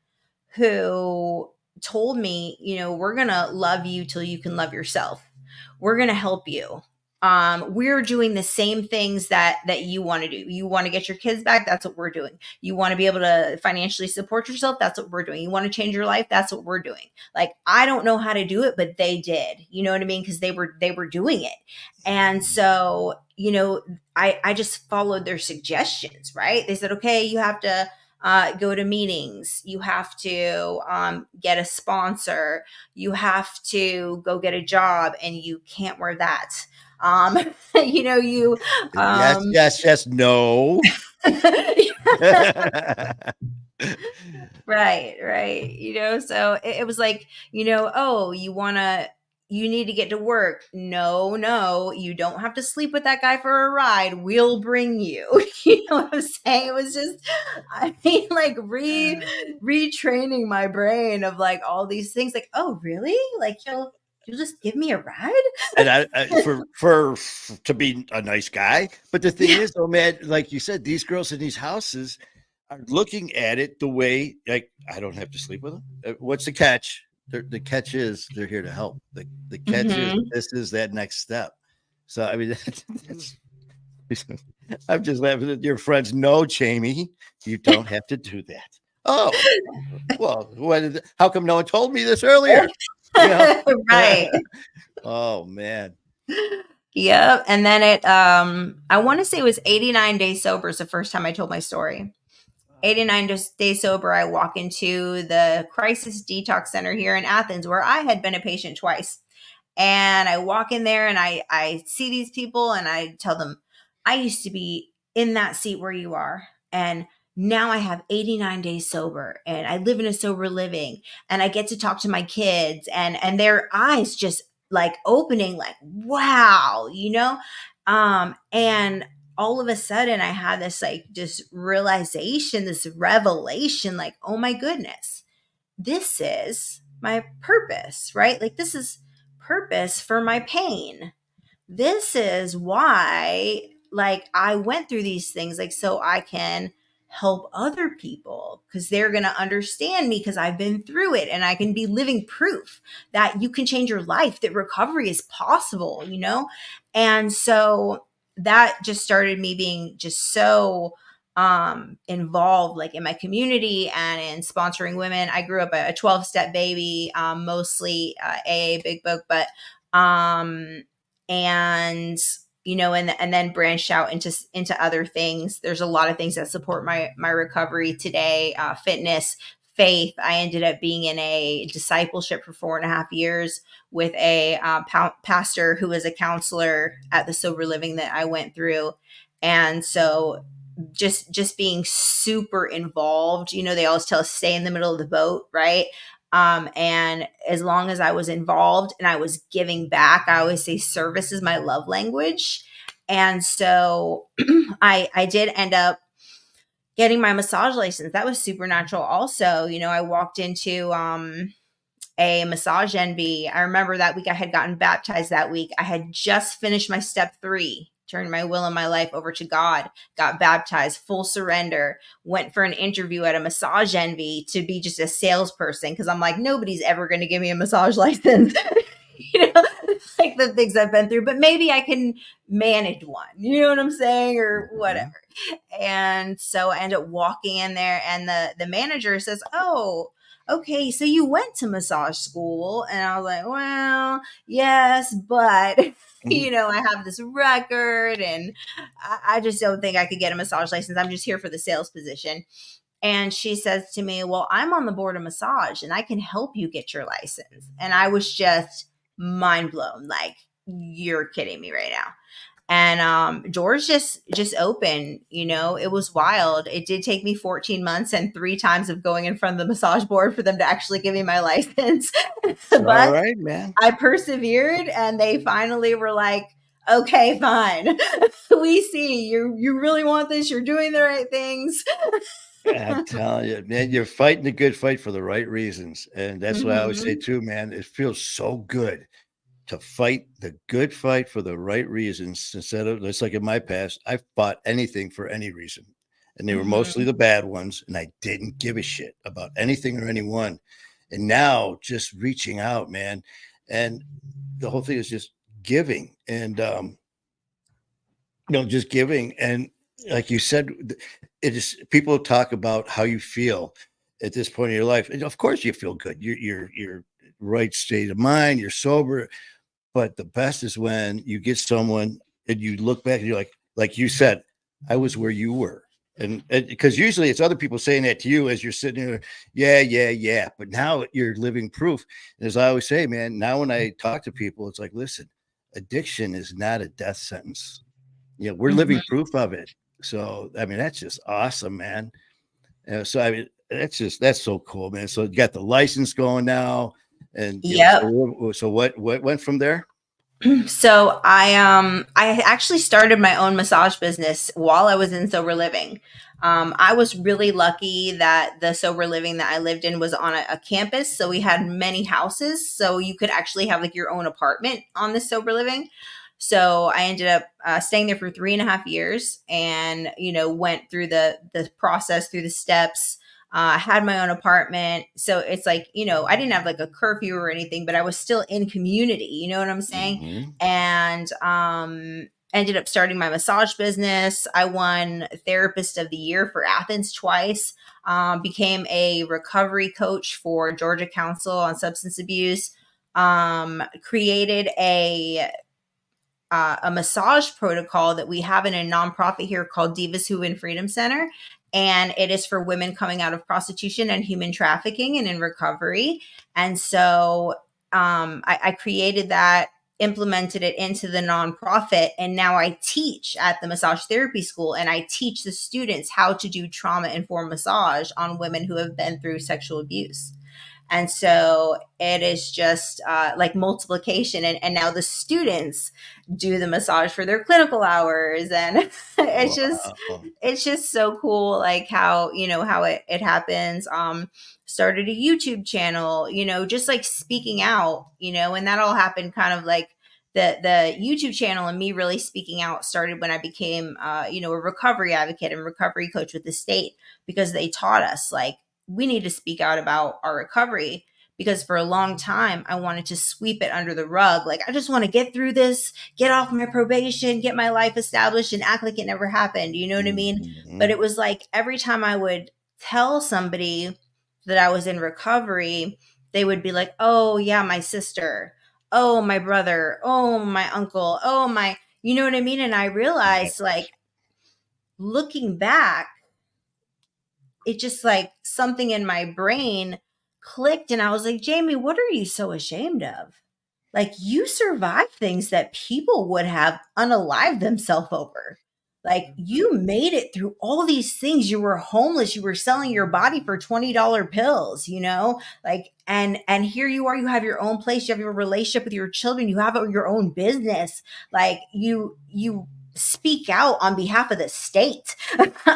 who told me, we're going to love you till you can love yourself. We're going to help you. We're doing the same things that you want to do. You want to get your kids back. That's what we're doing. You want to be able to financially support yourself. That's what we're doing. You want to change your life. That's what we're doing. Like, I don't know how to do it, but they did, you know what I mean? Cause they were doing it. And so, I just followed their suggestions, right? They said, okay, you have to, go to meetings. You have to get a sponsor. You have to go get a job, and you can't wear that. You Yes, no. right. So it was like, oh, you need to get to work. No, you don't have to sleep with that guy for a ride. We'll bring you. You know what I'm saying? It was just, I mean, like retraining my brain of like all these things. Like, oh, really? Like you'll just give me a ride? And I for to be a nice guy. But the thing is, though, man, like you said, these girls in these houses are looking at it the way, like, I don't have to sleep with them. What's the catch? The catch is they're here to help. The catch is this is that next step. So I mean, I'm just laughing at your friends. No, Jamie, you don't have to do that. Oh, well, how come no one told me this earlier? Right. Oh man. Yep. And then I want to say it was 89 days sober is the first time I told my story. 89 days sober, I walk into the crisis detox center here in Athens, where I had been a patient twice. And I walk in there and I see these people and I tell them, I used to be in that seat where you are. And now I have 89 days sober and I live in a sober living and I get to talk to my kids and their eyes just like opening, like, wow, and all of a sudden I had this like just realization, this revelation, like, oh my goodness, this is my purpose, right? Like, this is purpose for my pain. This is why, like, I went through these things, like, so I can help other people because they're going to understand me because I've been through it and I can be living proof that you can change your life, that recovery is possible. And so that just started me being just so involved like in my community and in sponsoring women. I grew up a 12-step baby, mostly AA big book, but and and then branched out into other things. There's a lot of things that support my recovery today. Fitness, faith. I ended up being in a discipleship for 4.5 years with a pastor who was a counselor at the sober living that I went through. And so just being super involved, they always tell us stay in the middle of the boat, right? And as long as I was involved and I was giving back, I always say service is my love language. And so I did end up getting my massage license. That was supernatural also. I walked into a massage envy. I remember that week I had gotten baptized that week. I had just finished my step 3, turned my will and my life over to God, got baptized, full surrender, went for an interview at a massage envy to be just a salesperson. Cause I'm like, nobody's ever going to give me a massage license. Like the things I've been through, but maybe I can manage one, you know what I'm saying? Or whatever. And so I ended up walking in there and the manager says, "Oh, okay, so you went to massage school." And I was like, "Well, yes, but I have this record and I just don't think I could get a massage license. I'm just here for the sales position." And she says to me, "Well, I'm on the board of massage and I can help you get your license." And I was just mind blown. Like, you're kidding me right now. And doors just open. It was wild. It did take me 14 months and 3 times of going in front of the massage board for them to actually give me my license. It's all But right, man. I persevered and they finally were like, "Okay, fine. We see you really want this. You're doing the right things." I'm telling you, man, you're fighting a good fight for the right reasons. And that's what I always say Hmm. too, man. It feels so good to fight the good fight for the right reasons instead of just like in my past, I fought anything for any reason. And they were mostly Hmm. the bad ones. And I didn't give a shit about anything or anyone. And now just reaching out, man. And the whole thing is just giving and just giving. And like you said, it is people talk about how you feel at this point in your life. And of course you feel good. You're right state of mind, you're sober. But the best is when you get someone and you look back and you're like you said, I was where you were. And because usually it's other people saying that to you as you're sitting there, yeah, yeah, yeah. But now you're living proof. And as I always say, man, now when I talk to people, it's like, listen, addiction is not a death sentence. We're living Hmm. proof of it. So, I mean, that's just awesome, man. So, I mean, that's so cool, man. So, you got the license going now, and Yep. so what went from there? So I actually started my own massage business while I was in sober living. I was really lucky that the sober living that I lived in was on a campus, so we had many houses, so you could actually have like your own apartment on the sober living. So I ended up staying there for 3.5 years, and went through the process, through the steps. I had my own apartment. So it's like, I didn't have like a curfew or anything, but I was still in community. You know what I'm saying? Mhm. And ended up starting my massage business. I won Therapist of the Year for Athens twice. Became a recovery coach for Georgia Council on Substance Abuse. Created a massage protocol that we have in a nonprofit here called Divas Who Win Freedom Center. And it is for women coming out of prostitution and human trafficking and in recovery. And so I created that, implemented it into the nonprofit, and now I teach at the massage therapy school and I teach the students how to do trauma informed massage on women who have been through sexual abuse. And so it is just like multiplication. And now the students do the massage for their clinical hours. And Wow. it's just so cool, like how it happens. Started a YouTube channel, just like speaking out, and that all happened kind of like the YouTube channel and me really speaking out started when I became, a recovery advocate and recovery coach with the state, because they taught us like, we need to speak out about our recovery. because for a long time I wanted to sweep it under the rug. Like, I just want to get through this, get off my probation, get my life established, and act like it never happened. You know what I mean? But Mhm. it was like every time I would tell somebody that I was in recovery, they would be like, oh, yeah, my sister. Oh, my brother. Oh, my uncle. Oh, my, you know what I mean? And I Yeah. realized, like, looking back, it just like something in my brain clicked. And I was like, Jamie, what are you so ashamed of? Like, you survived things that people would have unalived themselves over. Like, you made it through all these things. You were homeless. You were selling your body for $20 pills, you know? Like, and here you are, you have your own place, you have your relationship with your children, you have your own business. Like, you speak out on behalf of the state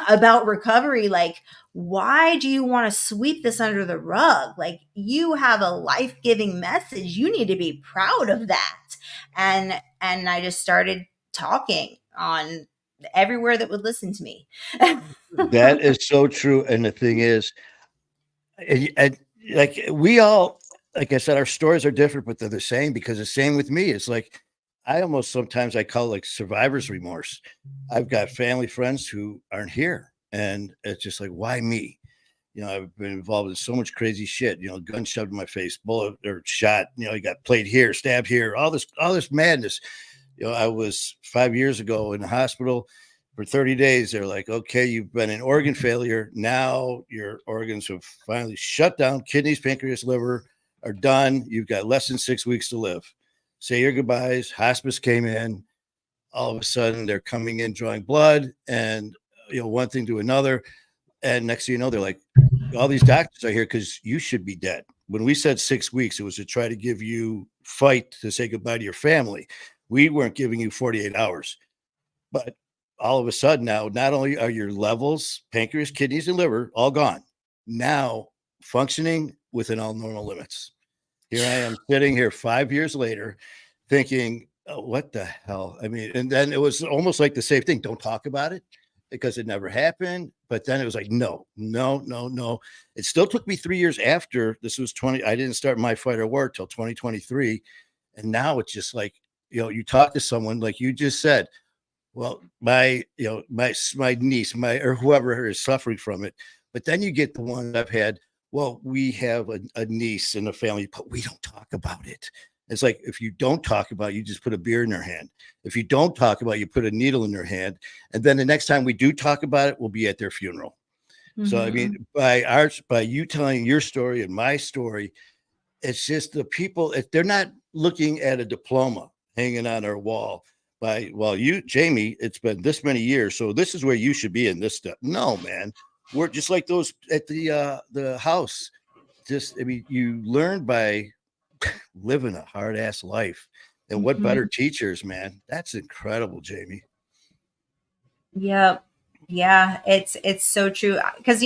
about recovery. Like, why do you want to sweep this under the rug? Like, you have a life-giving message. You need to be proud of that. And I just started talking on everywhere that would listen to me. That is so true. And the thing is, and like we all, like I said, our stories are different, but they're the same because the same with me. It's like I almost sometimes I call it like survivor's remorse. I've got family friends who aren't here, and it's just like, why me? You know, I've been involved in so much crazy shit. You know, gun shoved in my face, bullet or shot. You know, you got played here, stabbed here, all this madness. You know, I was 5 years ago in the hospital for 30 days. They're like, okay, you've been in organ failure. Now your organs have finally shut down. Kidneys, pancreas, liver are done. You've got less than 6 weeks to live. Say your goodbyes. Hospice came in. All of a sudden, they're coming in drawing blood, and you know, one thing to another. And next thing you know, they're like, all these doctors are here because you should be dead. When we said 6 weeks, it was to try to give you fight to say goodbye to your family. We weren't giving you 48 hours. But all of a sudden now, not only are your levels, pancreas, kidneys, and liver all gone, now functioning within all normal limits. Here I am sitting here 5 years later thinking, oh, what the hell? I mean, and then it was almost like the same thing. Don't talk about it because it never happened. But then it was like, no, no, no, no. It still took me 3 years after this was 20. I didn't start my fight or war till 2023. And now it's just like, you know, you talk to someone like you just said, well, my niece, my or whoever is suffering from it. But then you get the one I've had. Well, we have a niece in the family, but we don't talk about it. It's like if you don't talk about it, you just put a beer in their hand. If you don't talk about it, you put a needle in their hand. And then the next time we do talk about it, we'll be at their funeral. So I mean, Mhm. by you telling your story and my story, it's just the people, if they're not looking at a diploma hanging on our wall by, well, you, Jamie, it's been this many years, so this is where you should be in this stuff. No, man. We're just like those at the house. Just, I mean, you learn by living a hard ass life. And what better Mhm. teachers, man? That's incredible, Jamie. Yep. Yeah, it's so true. Because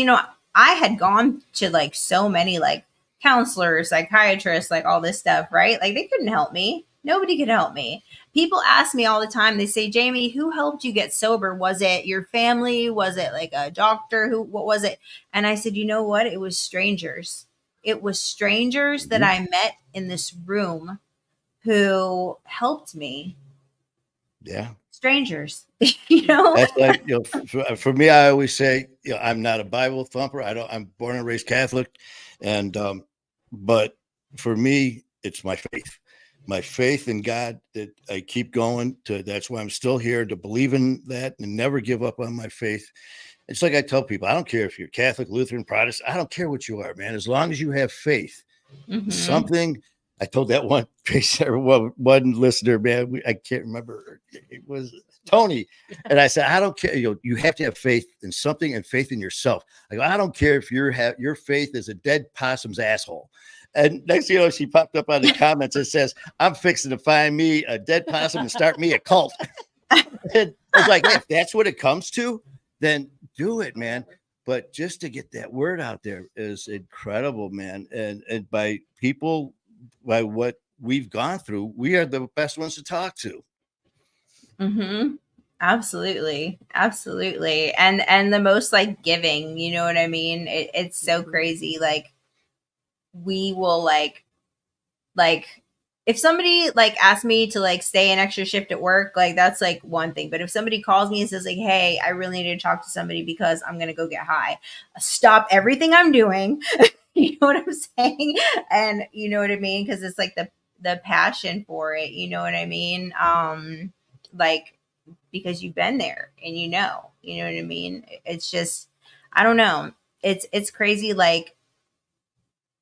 I had gone to like so many like counselors, psychiatrists, like all this stuff, right? Like, they couldn't help me. Nobody could help me. People ask me all the time. They say, Jamie, who helped you get sober? Was it your family? Was it like a doctor? Who? What was it? And I said, you know what? It was strangers. It was strangers that Mhm. I met in this room who helped me. Yeah. Strangers, you know. That's like, you know, for me, I always say, you know, I'm not a Bible thumper. I'm born and raised Catholic. And, but for me, it's my faith in God that I keep going to. That's why I'm still here to believe in that and never give up on my faith. It's like I tell people, I don't care if you're Catholic, Lutheran, Protestant. I don't care what you are, man. As long as you have faith, Hmm. something. I told that one patient or one listener, man, I can't remember. It was Tony. And I said, I don't care. You know, you have to have faith in something and faith in yourself. I go, I don't care if your faith is a dead possum's asshole. And next thing you know, she popped up on the comments and says, I'm fixing to find me a dead possum and start me a cult. And it's like, hey, if that's what it comes to, then do it, man. But just to get that word out there is incredible, man. And by people, by what we've gone through, we are the best ones to talk to. Hmm. Absolutely, absolutely. And the most like giving, you know what I mean? It's so crazy. Like, we will like if somebody like asks me to like stay an extra shift at work, like that's like one thing. But if somebody calls me and says like, "Hey, I really need to talk to somebody because I'm gonna go get high," stop everything I'm doing. You know what I'm saying? And you know what I mean? Because it's like the passion for it. You know what I mean? Like because you've been there and you know what I mean? It's just I don't know. It's crazy like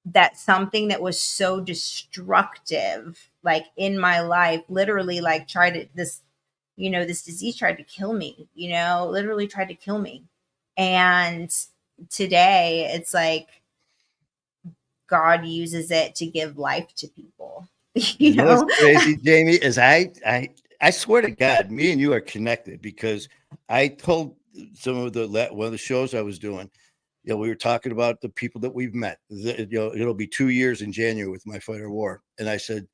that something that was so destructive like in my life literally like tried to this this disease tried to kill me, literally tried to kill me. And today it's like God uses it to give life to people. you You know what's know crazy, Jamie, is I swear to God, me and you are connected because I told some of one of the shows I was doing, we were talking about the people that we've met. It'll be 2 years in January with my fight or war. And I said,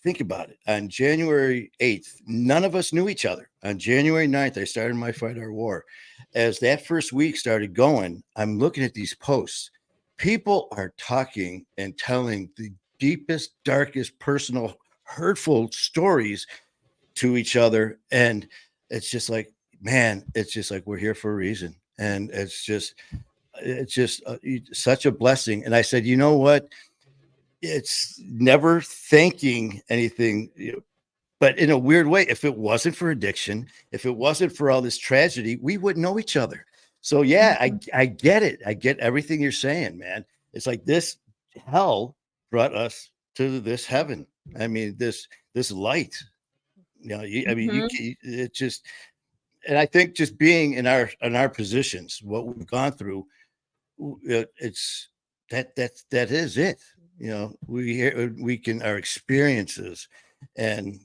think about it. On January 8th, none of us knew each other. On January 9th, I started my fight or war. As that first week started going, I'm looking at these posts. People are talking and telling the deepest, darkest, personal, hurtful stories to each other. And it's just like, man, it's just like we're here for a reason. And it's just such a blessing. And I said, you know what? It's never thinking anything, but in a weird way, if it wasn't for addiction, if it wasn't for all this tragedy, we wouldn't know each other. So yeah, I get it. I get everything you're saying, man. It's like this hell brought us to this heaven. I mean, this light. I mean, Mhm. it just, and I think just being in our positions, what we've gone through, it's that is it. We can our experiences, and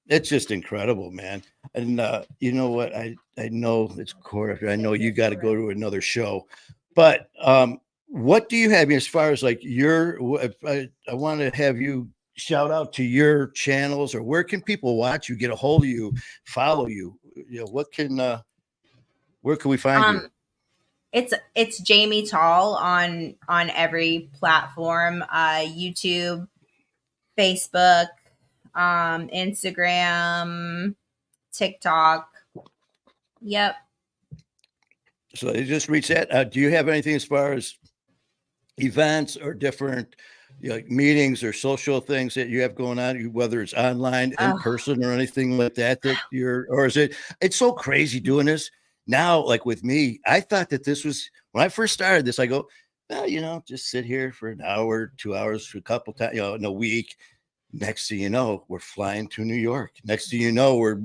it's just incredible, man. And you know what? I know it's quarter. I know you got to go to another show, but what do you have as far as like I want to have you shout out to your channels, or where can people watch you, get a hold of you, follow you? Where can we find you? um it's Jamie Tall on every platform, YouTube, Facebook, Instagram, TikTok. Yep. So they just reach that. Do you have anything as far as events or different like meetings or social things that you have going on, whether it's online, in Oh, person, or anything like that, or is it's so crazy doing this now? Like with me, I thought that this was when I first started this, I go, well, just sit here for an hour, 2 hours, for a couple times, in a week. Next thing you know, we're flying to New York. Next thing you know, we're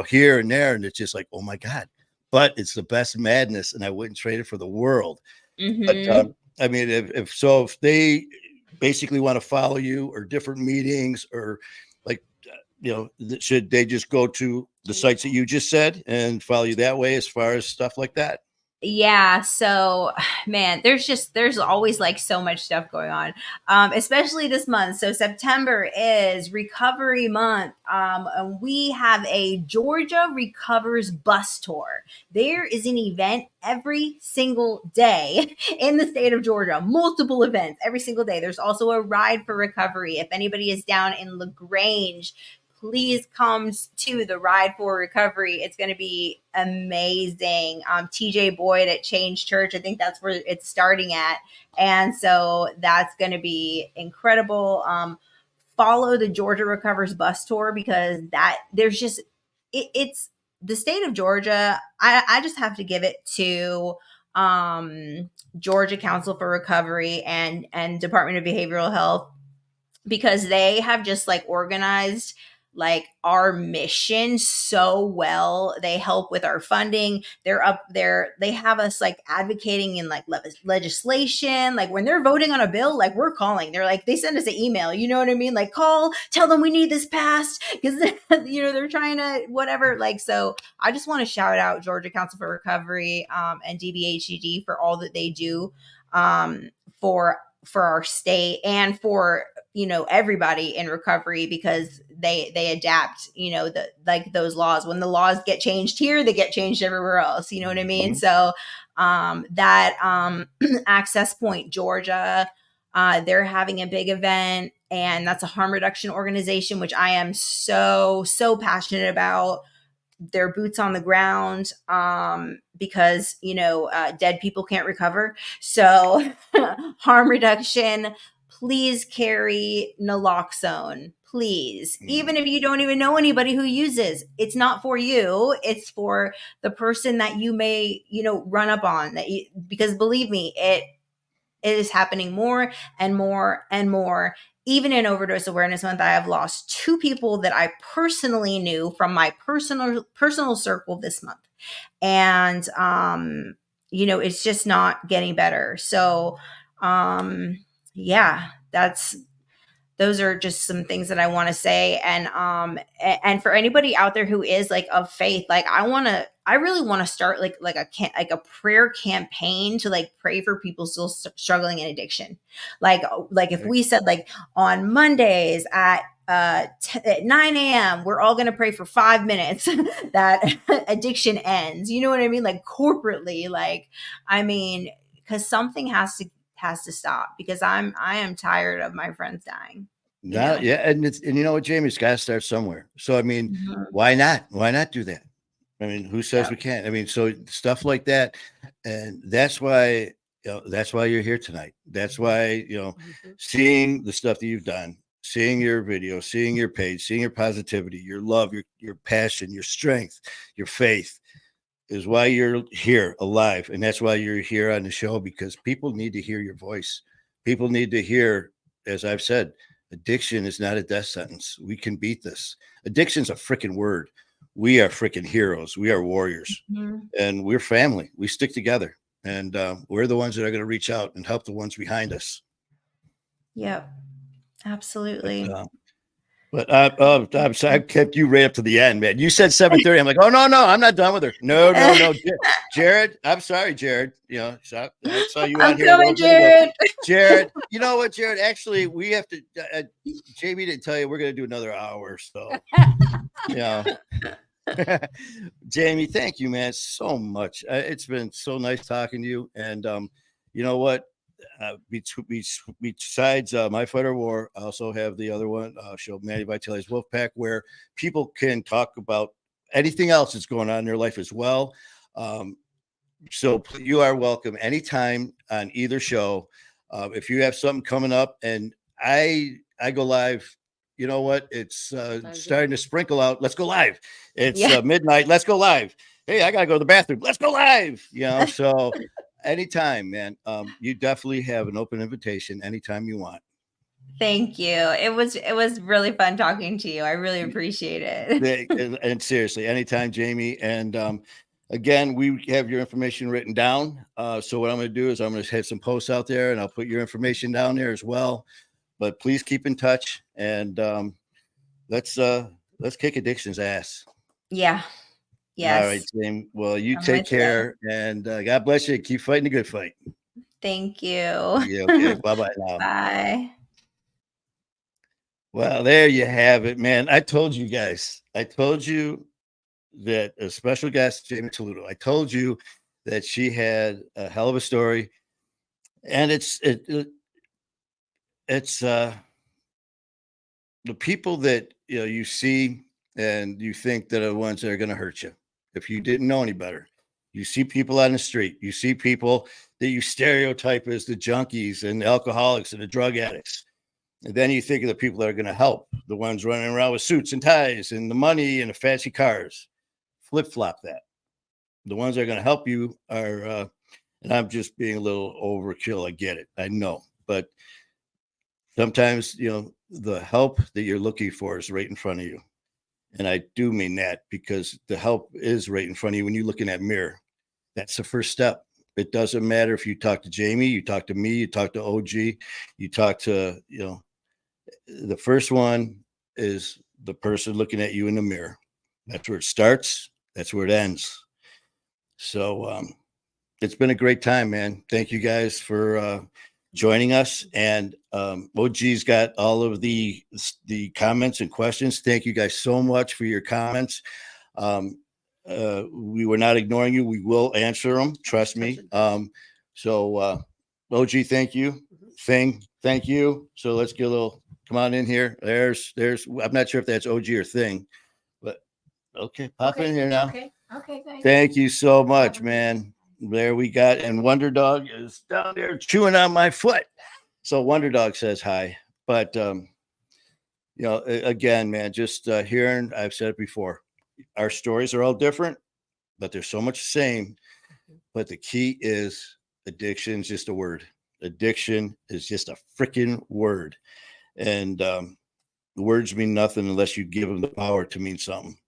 here and there. And it's just like, oh my God. But it's the best madness. And I wouldn't trade it for the world. But mm-hmm. I mean, if they basically want to follow you or different meetings or like, should they just go to the sites that you just said and follow you that way as far as stuff like that? Yeah, so man, there's always like so much stuff going on, especially this month. So September is recovery month, and we have a Georgia Recovers bus tour. There is an event every single day in the state of Georgia, multiple events every single day. There's also a ride for recovery. If anybody is down in LaGrange, please come to the Ride for Recovery. It's going to be amazing. TJ Boyd at Change Church, I think that's where it's starting at. And so that's going to be incredible. Follow the Georgia Recovers bus tour because there's just, it's the state of Georgia. I just have to give it to Georgia Council for Recovery and Department of Behavioral Health because they have just like organized like our mission so well. They help with our funding. They're up there. They have us like advocating in like legislation. Like when they're voting on a bill, like we're calling. They're like, they send us an email. You know what I mean? Like call, tell them we need this passed because they're trying to whatever. Like so, I just want to shout out Georgia Council for Recovery and DBHED for all that they do um, for our state and for everybody in recovery because they adapt the like those laws. When the laws get changed here, they get changed everywhere else, you know what I mean? Mhm. So that Access Point Georgia, They're having a big event, and that's a harm reduction organization, which I am so passionate about. Their boots on the ground, because dead people can't recover. So harm reduction, please carry naloxone, please. Even if you don't even know anybody who uses, it's not for you, it's for the person that you may run up on, because believe me, it is happening more and more and more. Even in Overdose Awareness Month, I have lost 2 people that I personally knew from my personal circle this month. And it's just not getting better. So yeah, those are just some things that I want to say. And for anybody out there who is like of faith, like I really want to start like a prayer campaign to like pray for people still struggling in addiction. Like if we said like on Mondays at 9 a.m. we're all going to pray for 5 minutes that addiction ends. You know what I mean? Like corporately, like, I mean, because something has to stop, because I am tired of my friends dying. No, yeah, and you know what, Jamie, it's got to start somewhere. So I mean, why not? Why not do that? I mean, who says we can't? I mean, so stuff like that, and that's why that's why you're here tonight. That's why seeing the stuff that you've done, seeing your video, seeing your page, seeing your positivity, your love, your passion, your strength, your faith, is why you're here alive. And that's why you're here on the show, because people need to hear your voice. People need to hear, as I've said, addiction is not a death sentence. We can beat this. Addiction's a freaking word. We are freaking heroes. We are warriors, and we're family. We stick together, and we're the ones that are going to reach out and help the ones behind us. Yep, absolutely. But I'm sorry, I kept you right up to the end, man. You said 7:30. I'm like, oh no, I'm not done with her. No, Jared. I'm sorry, Jared. I saw you I'm on here. coming, Jared. Jared, you know what, Jared? Actually, we have to. Jamie didn't tell you we're going to do another hour, so Jamie, thank you, man, so much. It's been so nice talking to you, and you know what? Besides My Fighter War, I also have the other one, show Manny Vitale's Wolfpack, where people can talk about anything else that's going on in their life as well. So you are welcome anytime on either show. If you have something coming up, and I go live, you know what? It's starting to sprinkle out. Let's go live. It's midnight. Let's go live. Hey, I gotta go to the bathroom. Let's go live. So anytime, man. You definitely have an open invitation anytime you want. Thank you. It was really fun talking to you. I really appreciate it. And seriously, anytime, Jamie. And again, we have your information written down. So what I'm going to do is I'm going to have some posts out there, and I'll put your information down there as well. But please keep in touch, and let's kick addiction's ass. Yeah. Yes. All right, Jamie. Well, you take care, and God bless you. Keep fighting the good fight. Thank you. Yeah. Okay. Bye-bye now. Bye. Well, there you have it, man. I told you guys. I told you that a special guest, Jamie Toludo. I told you that she had a hell of a story, and it's the people that you see and you think that are the ones that are going to hurt you. If you didn't know any better, you see people on the street, you see people that you stereotype as the junkies and the alcoholics and the drug addicts. And then you think of the people that are going to help, the ones running around with suits and ties and the money and the fancy cars. Flip-flop that. The ones that are going to help you are, and I'm just being a little overkill. I get it. I know. But sometimes, the help that you're looking for is right in front of you. And I do mean that, because the help is right in front of you when you look in that mirror. That's the first step. It doesn't matter if you talk to Jamie, you talk to me, you talk to OG, you talk to, the first one is the person looking at you in the mirror. That's where it starts. That's where it ends. So it's been a great time, man. Thank you guys for joining us. And OG's got all of the comments and questions. Thank you guys so much for your comments. We were not ignoring you. We will answer them. Trust me. So OG, thank you. Thing, thank you. So let's get a little, come on in here. There's, I'm not sure if that's OG or Thing, but okay, pop in here now. Okay, thanks. Thank you so much, man. There we got, and Wonder Dog is down there chewing on my foot. So Wonder Dog says hi. But, again, man, just hearing, I've said it before, our stories are all different, but there's so much the same. But the key is addiction is just a word. Addiction is just a freaking word. And words mean nothing unless you give them the power to mean something.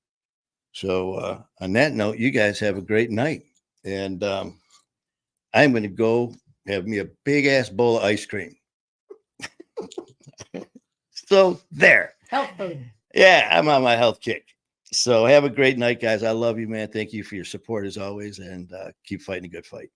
So on that note, you guys have a great night. And I'm going to go have me a big ass bowl of ice cream. So there. Health food. Yeah, I'm on my health kick. So have a great night, guys. I love you, man. Thank you for your support as always. And keep fighting a good fight.